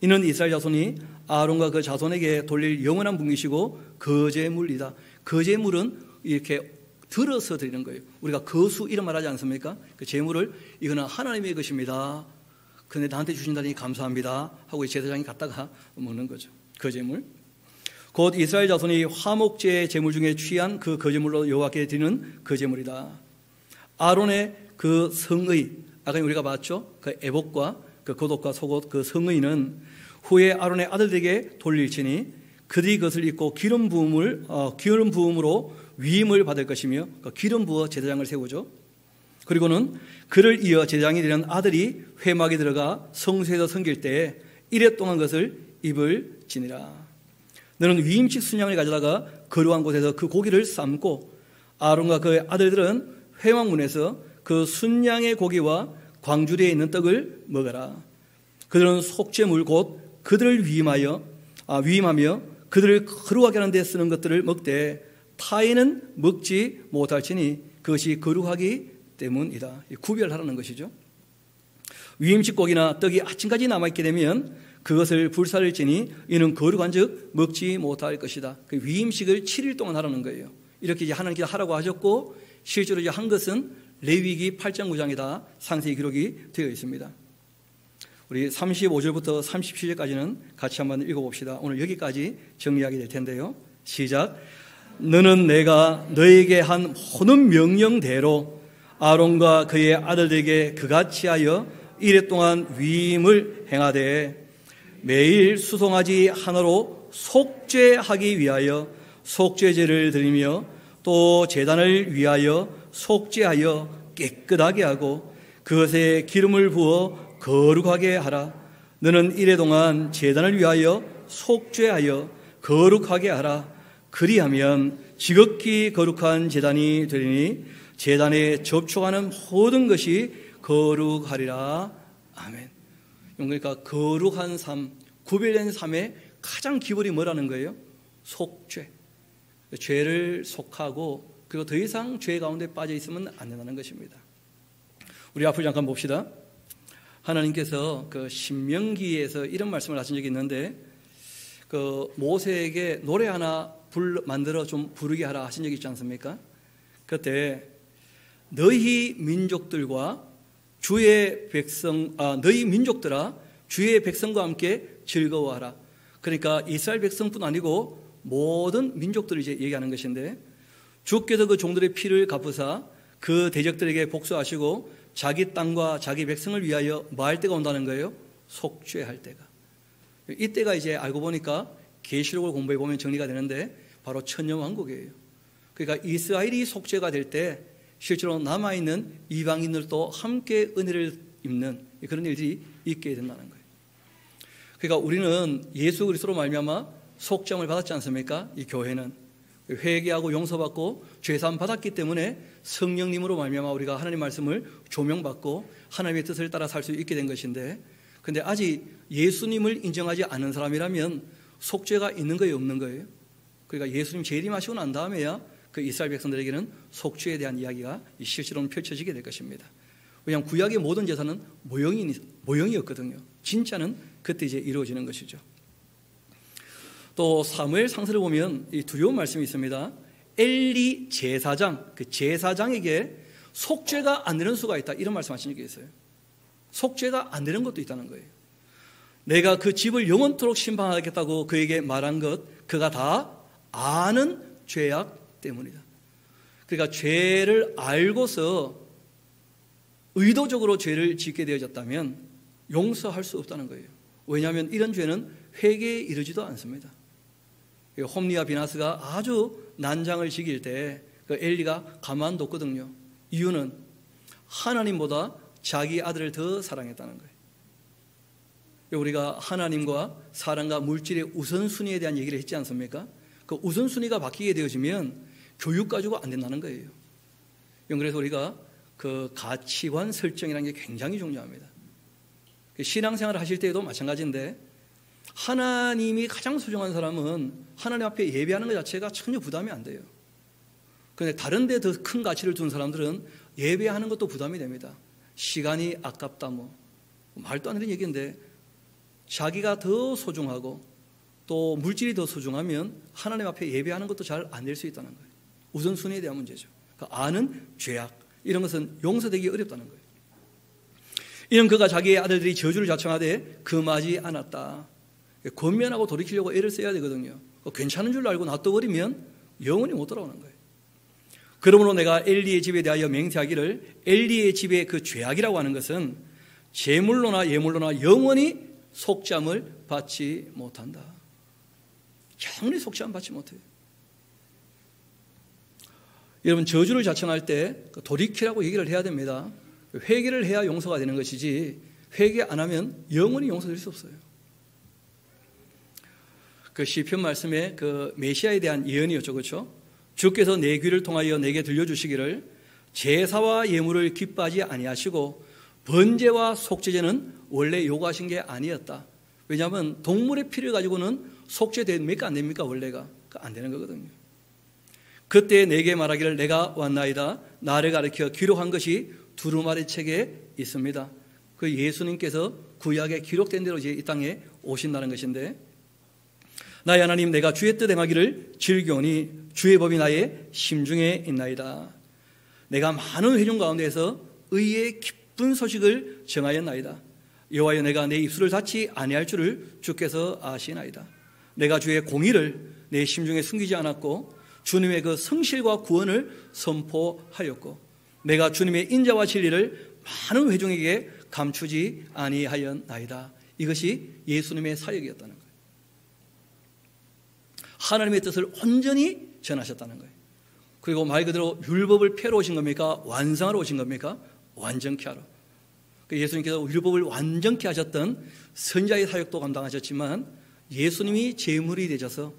Speaker 1: 이는 이스라엘 자손이 아론과 그 자손에게 돌릴 영원한 분깃이고 거제물이다. 거제물은 이렇게 들어서 드리는 거예요. 우리가 거수 이런 말 하지 않습니까? 그 제물을 이거는 하나님의 것입니다. 근데 나한테 주신다니 감사합니다 하고 제사장이 갖다가 먹는 거죠. 거제물. 곧 이스라엘 자손이 화목제 제물 중에 취한 그 거제물로 여호와께 드리는 거제물이다. 아론의 그 성의, 아까 우리가 봤죠? 그 에봇과 그 겉옷과 속옷 그 성의는 후에 아론의 아들에게 돌릴지니 그들이 그것을 입고 기름 부음으로 위임을 받을 것이며 기름 부어 제사장을 세우죠. 그리고는 그를 이어 제사장이 되는 아들이 회막에 들어가 성소에서 섬길 때에 1회 동안 그것을 입을 지니라. 너는 위임식 순양을 가져다가 거룩한 곳에서 그 고기를 삶고 아론과 그의 아들들은 회막문에서 그 순양의 고기와 광주리에 있는 떡을 먹어라. 그들은 속죄물 곧 그들을 위임하며 그들을 거룩하게 하는 데 쓰는 것들을 먹되 타인은 먹지 못할지니 그것이 거룩하기 때문이다. 구별하라는 것이죠. 위임식 고기나 떡이 아침까지 남아있게 되면 그것을 불사를지니 이는 거룩한 즉 먹지 못할 것이다. 그 위임식을 7일 동안 하라는 거예요. 이렇게 이제 하나님께서 하라고 하셨고 실제로 이제 한 것은 레위기 8장 9장에 다 상세히 기록이 되어 있습니다. 우리 35절부터 37절까지는 같이 한번 읽어봅시다. 오늘 여기까지 정리하게 될 텐데요. 시작. 너는 내가 너에게 한 모든 명령대로 아론과 그의 아들들에게 그같이 하여 이래 동안 위임을 행하되 매일 수송아지 하나로 속죄하기 위하여 속죄제를 드리며 또 제단을 위하여 속죄하여 깨끗하게 하고 그것에 기름을 부어 거룩하게 하라. 너는 이래 동안 제단을 위하여 속죄하여 거룩하게 하라. 그리하면 지극히 거룩한 제단이 되리니 제단에 접촉하는 모든 것이 거룩하리라. 아멘. 그러니까 거룩한 삶, 구별된 삶의 가장 기본이 뭐라는 거예요? 속죄. 죄를 속하고 그리고 더 이상 죄 가운데 빠져 있으면 안 된다는 것입니다. 우리 앞을 잠깐 봅시다. 하나님께서 그 신명기에서 이런 말씀을 하신 적이 있는데 그 모세에게 노래 하나 만들어 좀 부르게 하라 하신 적이 있지 않습니까? 그때 너희 민족들과 주의 백성, 너희 민족들아 주의 백성과 함께 즐거워하라. 그러니까 이스라엘 백성뿐 아니고 모든 민족들을 이제 얘기하는 것인데 주께서 그 종들의 피를 갚으사 그 대적들에게 복수하시고 자기 땅과 자기 백성을 위하여 뭐 할 때가 온다는 거예요? 속죄할 때가. 이때가 이제 알고 보니까 계시록을 공부해 보면 정리가 되는데 바로 천년왕국이에요. 그러니까 이스라엘이 속죄가 될 때 실제로 남아있는 이방인들도 함께 은혜를 입는 그런 일들이 있게 된다는 거예요. 그러니까 우리는 예수 그리스도로 말미암아 속죄함을 받았지 않습니까? 이 교회는 회개하고 용서받고 죄사함 받았기 때문에 성령님으로 말미암아 우리가 하나님 말씀을 조명받고 하나님의 뜻을 따라 살 수 있게 된 것인데, 근데 아직 예수님을 인정하지 않은 사람이라면 속죄가 있는 거예요, 없는 거예요? 그러니까 예수님 재림하시고 난 다음에야 그 이스라엘 백성들에게는 속죄에 대한 이야기가 실제로는 펼쳐지게 될 것입니다. 왜냐하면 구약의 모든 제사는 모형이었거든요. 진짜는 그때 이제 이루어지는 것이죠. 또 사무엘 상서를 보면 이 두려운 말씀이 있습니다. 엘리 제사장, 그 제사장에게 속죄가 안 되는 수가 있다, 이런 말씀하신 적이 있어요. 속죄가 안 되는 것도 있다는 거예요. 내가 그 집을 영원토록 심판하겠다고 그에게 말한 것, 그가 다 아는 죄악 때문이다. 그러니까 죄를 알고서 의도적으로 죄를 짓게 되어졌다면 용서할 수 없다는 거예요. 왜냐하면 이런 죄는 회개에 이르지도 않습니다. 홈리와 비나스가 아주 난장을 지길 때 그 엘리가 가만뒀거든요. 이유는 하나님보다 자기 아들을 더 사랑했다는 거예요. 우리가 하나님과 사랑과 물질의 우선순위에 대한 얘기를 했지 않습니까? 그 우선순위가 바뀌게 되어지면 교육 가지고 안 된다는 거예요. 그래서 우리가 그 가치관 설정이라는 게 굉장히 중요합니다. 신앙생활을 하실 때에도 마찬가지인데 하나님이 가장 소중한 사람은 하나님 앞에 예배하는 것 자체가 전혀 부담이 안 돼요. 그런데 다른 데 더 큰 가치를 둔 사람들은 예배하는 것도 부담이 됩니다. 시간이 아깝다 뭐 말도 안 되는 얘기인데 자기가 더 소중하고 또 물질이 더 소중하면 하나님 앞에 예배하는 것도 잘 안 될 수 있다는 거예요. 우선순위에 대한 문제죠. 그러니까 아는 죄악, 이런 것은 용서되기 어렵다는 거예요. 이는 그가 자기의 아들들이 저주를 자청하되 금하지 않았다. 권면하고 돌이키려고 애를 써야 되거든요. 괜찮은 줄 알고 놔둬버리면 영원히 못 돌아오는 거예요. 그러므로 내가 엘리의 집에 대하여 맹세하기를, 엘리의 집의 그 죄악이라고 하는 것은 제물로나 예물로나 영원히 속죄함을 받지 못한다. 영원히 속죄함 받지 못해요. 여러분, 저주를 자청할 때 돌이키라고 얘기를 해야 됩니다. 회개를 해야 용서가 되는 것이지 회개 안 하면 영원히 용서될 수 없어요. 그 시편 말씀에 그 메시아에 대한 예언이었죠. 그렇죠? 주께서 내 귀를 통하여 내게 들려주시기를 제사와 예물을 기뻐하지 아니하시고 번제와 속죄제는 원래 요구하신 게 아니었다. 왜냐하면 동물의 피를 가지고는 속죄됩니까? 안 됩니까? 원래가 안 되는 거거든요. 그때 내게 말하기를 내가 왔나이다. 나를 가리켜 기록한 것이 두루마리 책에 있습니다. 그 예수님께서 구약에 기록된 대로 이제 이 땅에 오신다는 것인데, 나의 하나님 내가 주의 뜻 행하기를 즐겨오니 주의 법이 나의 심중에 있나이다. 내가 많은 회중 가운데에서 의의 기쁜 소식을 정하였나이다. 여호와여 내가 내 입술을 닫지 아니할 줄을 주께서 아시나이다. 내가 주의 공의를 내 심중에 숨기지 않았고 주님의 그 성실과 구원을 선포하였고 내가 주님의 인자와 진리를 많은 회중에게 감추지 아니하였나이다. 이것이 예수님의 사역이었다는 거예요. 하나님의 뜻을 온전히 전하셨다는 거예요. 그리고 말 그대로 율법을 펴러 오신 겁니까? 완성하러 오신 겁니까? 완전케 하러. 예수님께서 율법을 완전케 하셨던 선지자의 사역도 감당하셨지만 예수님이 제물이 되셔서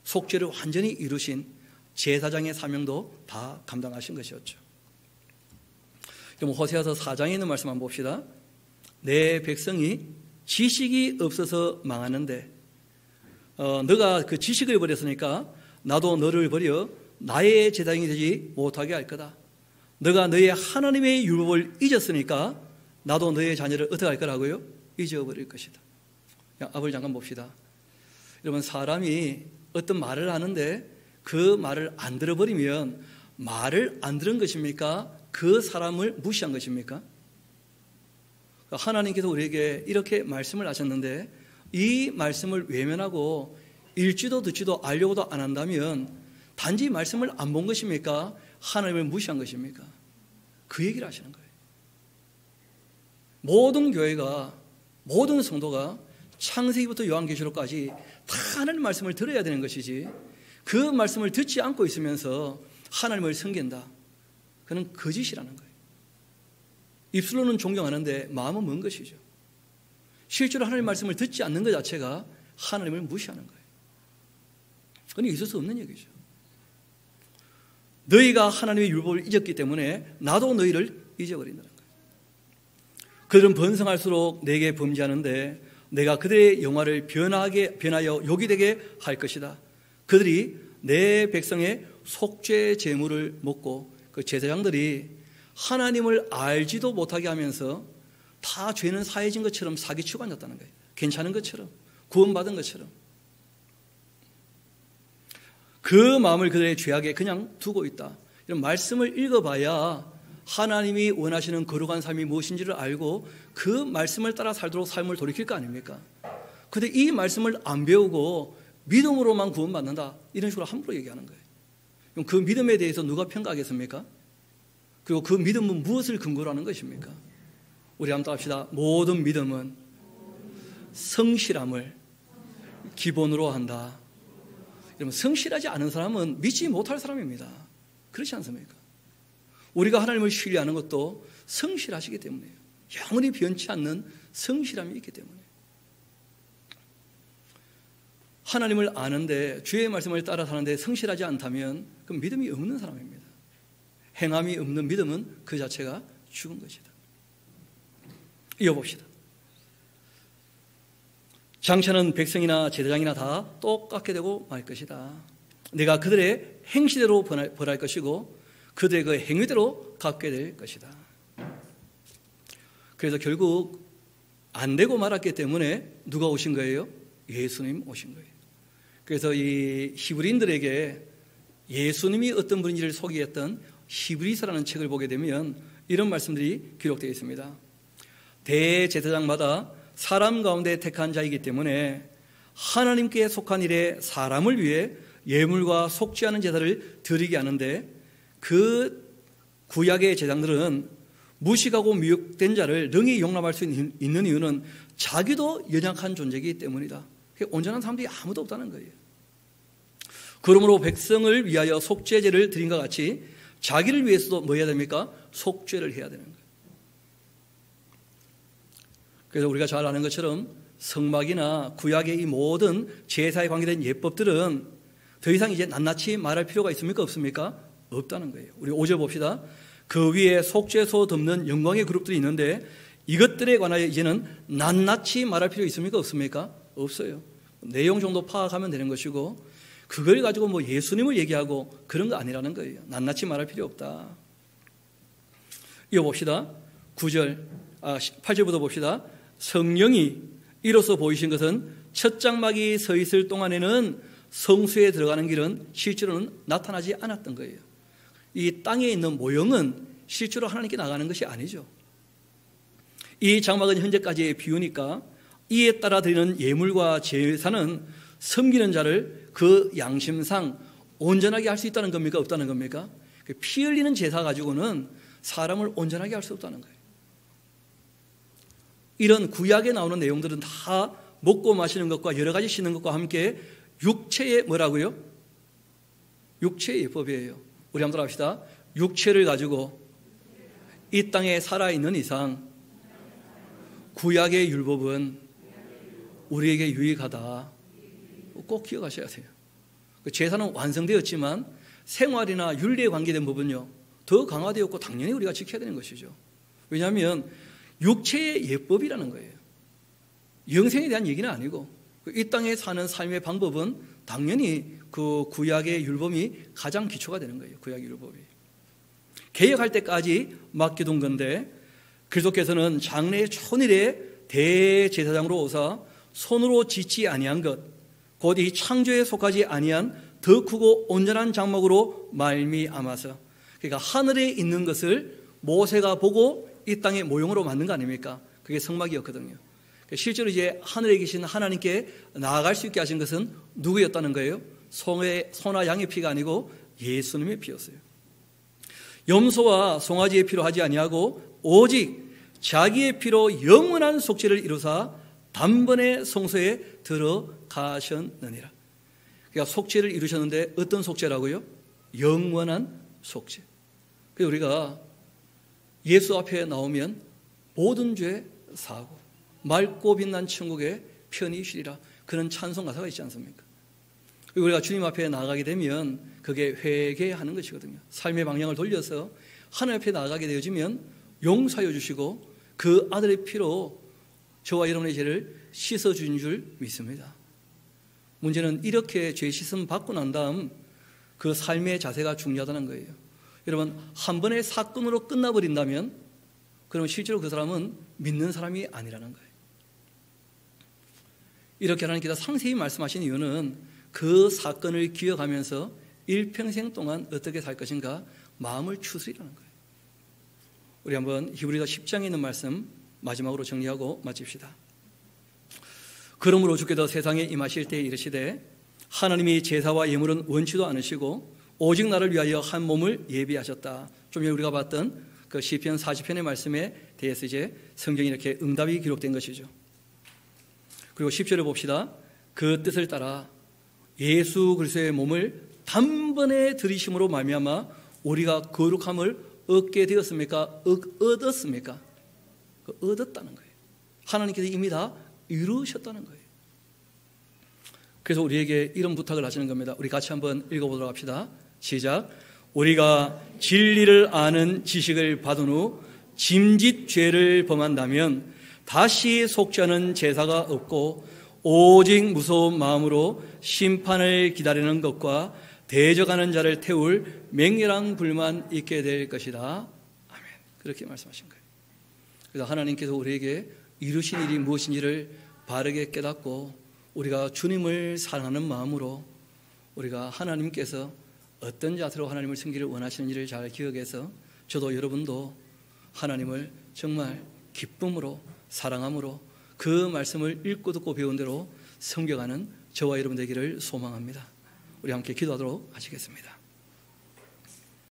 Speaker 1: 속죄를 완전히 이루신 제사장의 사명도 다 감당하신 것이었죠. 그럼 호세아서 4장에 있는 말씀 한번 봅시다. 내 백성이 지식이 없어서 망하는데 너가 그 지식을 버렸으니까 나도 너를 버려 나의 제사장이 되지 못하게 할 거다. 너가 너의 하나님의 율법을 잊었으니까 나도 너의 자녀를 어떻게 할 거라고요? 잊어버릴 것이다. 앞을 잠깐 봅시다. 여러분, 사람이 어떤 말을 하는데 그 말을 안 들어버리면 말을 안 들은 것입니까? 그 사람을 무시한 것입니까? 하나님께서 우리에게 이렇게 말씀을 하셨는데 이 말씀을 외면하고 읽지도 듣지도 알려고도 안 한다면 단지 말씀을 안 본 것입니까? 하나님을 무시한 것입니까? 그 얘기를 하시는 거예요. 모든 교회가, 모든 성도가 창세기부터 요한계시록까지 다 하나님 말씀을 들어야 되는 것이지, 그 말씀을 듣지 않고 있으면서 하나님을 섬긴다, 그는 거짓이라는 거예요. 입술로는 존경하는데 마음은 먼 것이죠. 실제로 하나님 말씀을 듣지 않는 것 자체가 하나님을 무시하는 거예요. 그건 있을 수 없는 얘기죠. 너희가 하나님의 율법을 잊었기 때문에 나도 너희를 잊어버린다는 거예요. 그들은 번성할수록 내게 범죄하는데 내가 그들의 영화를 변하여 욕이 되게 할 것이다. 그들이 내 백성의 속죄 제물을 먹고 그 제사장들이 하나님을 알지도 못하게 하면서 다 죄는 사해진 것처럼 사기치고 앉았다는 거예요. 괜찮은 것처럼, 구원받은 것처럼. 그 마음을 그들의 죄악에 그냥 두고 있다. 이런 말씀을 읽어봐야 하나님이 원하시는 거룩한 삶이 무엇인지를 알고 그 말씀을 따라 살도록 삶을 돌이킬 거 아닙니까? 그런데 이 말씀을 안 배우고 믿음으로만 구원받는다, 이런 식으로 함부로 얘기하는 거예요. 그럼 그 믿음에 대해서 누가 평가하겠습니까? 그리고 그 믿음은 무엇을 근거로 하는 것입니까? 우리 한번 합시다. 모든 믿음은 성실함을 기본으로 한다. 여러분, 성실하지 않은 사람은 믿지 못할 사람입니다. 그렇지 않습니까? 우리가 하나님을 신뢰하는 것도 성실하시기 때문이에요. 영원히 변치 않는 성실함이 있기 때문에. 하나님을 아는데 주의 말씀을 따라 사는데 성실하지 않다면 그럼 믿음이 없는 사람입니다. 행함이 없는 믿음은 그 자체가 죽은 것이다. 이어봅시다. 장차는 백성이나 제사장이나 다 똑같게 되고 말 것이다. 내가 그들의 행시대로 벌할 것이고 그들의 그 행위대로 갚게 될 것이다. 그래서 결국 안 되고 말았기 때문에 누가 오신 거예요? 예수님 오신 거예요. 그래서 이 히브리인들에게 예수님이 어떤 분인지를 소개했던 히브리서라는 책을 보게 되면 이런 말씀들이 기록되어 있습니다. 대제사장마다 사람 가운데 택한 자이기 때문에 하나님께 속한 일에 사람을 위해 예물과 속죄하는 제사를 드리게 하는데 그 구약의 제사장들은 무식하고 미혹된 자를 능히 용납할 수 있는 이유는 자기도 연약한 존재이기 때문이다. 온전한 사람들이 아무도 없다는 거예요. 그러므로 백성을 위하여 속죄제를 드린 것 같이 자기를 위해서도 뭐 해야 됩니까? 속죄를 해야 되는 거예요. 그래서 우리가 잘 아는 것처럼 성막이나 구약의 이 모든 제사에 관계된 예법들은 더 이상 이제 낱낱이 말할 필요가 있습니까? 없습니까? 없다는 거예요. 우리 5절 봅시다. 그 위에 속죄소 덮는 영광의 그룹들이 있는데 이것들에 관하여 이제는 낱낱이 말할 필요 있습니까? 없습니까? 없어요. 내용 정도 파악하면 되는 것이고 그걸 가지고 뭐 예수님을 얘기하고 그런 거 아니라는 거예요. 낱낱이 말할 필요 없다. 이어 봅시다. 8절부터 봅시다. 성령이 이로써 보이신 것은 첫 장막이 서 있을 동안에는 성수에 들어가는 길은 실제로는 나타나지 않았던 거예요. 이 땅에 있는 모형은 실제로 하나님께 나가는 것이 아니죠. 이 장막은 현재까지의 비유니까 이에 따라 드리는 예물과 제사는 섬기는 자를 그 양심상 온전하게 할 수 있다는 겁니까? 없다는 겁니까? 피 흘리는 제사 가지고는 사람을 온전하게 할 수 없다는 거예요. 이런 구약에 나오는 내용들은 다 먹고 마시는 것과 여러 가지 씻는 것과 함께 육체의 뭐라고요? 육체의 예법이에요. 우리 한번 합시다. 육체를 가지고 이 땅에 살아있는 이상 구약의 율법은 우리에게 유익하다. 꼭 기억하셔야 돼요. 제사는 완성되었지만 생활이나 윤리에 관계된 부분요 더 강화되었고 당연히 우리가 지켜야 되는 것이죠. 왜냐하면 육체의 예법이라는 거예요. 영생에 대한 얘기는 아니고 이 땅에 사는 삶의 방법은 당연히 그 구약의 율법이 가장 기초가 되는 거예요. 구약의 율법이 개혁할 때까지 맡겨둔 건데 그리스도께서는 장래의 초일에 대제사장으로 오사 손으로 짓지 아니한 것 곧 이 창조에 속하지 아니한 더 크고 온전한 장막으로 말미암아서 그러니까 하늘에 있는 것을 모세가 보고 이 땅의 모형으로 만든 거 아닙니까? 그게 성막이었거든요. 실제로 이제 하늘에 계신 하나님께 나아갈 수 있게 하신 것은 누구였다는 거예요? 소나 양의 피가 아니고 예수님의 피였어요. 염소와 송아지의 피로 하지 아니하고 오직 자기의 피로 영원한 속죄를 이루사 단번에 성소에 들어가셨느니라. 그러니까 속죄를 이루셨는데 어떤 속죄라고요? 영원한 속죄. 그래서 우리가 예수 앞에 나오면 모든 죄 사하고 맑고 빛난 천국에 편히 쉬리라. 그런 찬송 가사가 있지 않습니까? 그리고 우리가 주님 앞에 나아가게 되면 그게 회개하는 것이거든요. 삶의 방향을 돌려서 하나님 앞에 나아가게 되어지면 용서해 주시고 그 아들의 피로 저와 여러분의 죄를 씻어준 줄 믿습니다. 문제는 이렇게 죄 씻음 받고 난 다음 그 삶의 자세가 중요하다는 거예요. 여러분 한 번의 사건으로 끝나버린다면 그러면 실제로 그 사람은 믿는 사람이 아니라는 거예요. 이렇게 하나님께서 상세히 말씀하신 이유는 그 사건을 기억하면서 일평생 동안 어떻게 살 것인가 마음을 추스리라는 거예요. 우리 한번 히브리서 10장에 있는 말씀 마지막으로 정리하고 마칩시다. 그러므로 주께서 세상에 임하실 때에 이르시되 하나님이 제사와 예물은 원치도 않으시고 오직 나를 위하여 한 몸을 예비하셨다. 좀 전에 우리가 봤던 그 시편 40편의 말씀에 대해서 이제 성경에 이렇게 응답이 기록된 것이죠. 그리고 10절을 봅시다. 그 뜻을 따라 예수 그리스도의 몸을 단번에 들이심으로 말미암아 우리가 거룩함을 얻게 되었습니까? 얻었습니까? 얻었다는 거예요. 하나님께서 이미 다 이루셨다는 거예요. 그래서 우리에게 이런 부탁을 하시는 겁니다. 우리 같이 한번 읽어보도록 합시다. 시작. 우리가 진리를 아는 지식을 받은 후 짐짓 죄를 범한다면 다시 속죄하는 제사가 없고 오직 무서운 마음으로 심판을 기다리는 것과 대적하는 자를 태울 맹렬한 불만 있게 될 것이다. 아멘. 그렇게 말씀하신 거예요. 그래서 하나님께서 우리에게 이루신 일이 무엇인지를 바르게 깨닫고 우리가 주님을 사랑하는 마음으로 우리가 하나님께서 어떤 자세로 하나님을 섬기를 원하시는지를 잘 기억해서 저도 여러분도 하나님을 정말 기쁨으로 사랑함으로 그 말씀을 읽고 듣고 배운 대로 섬겨가는 저와 여러분 되기를 소망합니다. 우리 함께 기도하도록 하시겠습니다.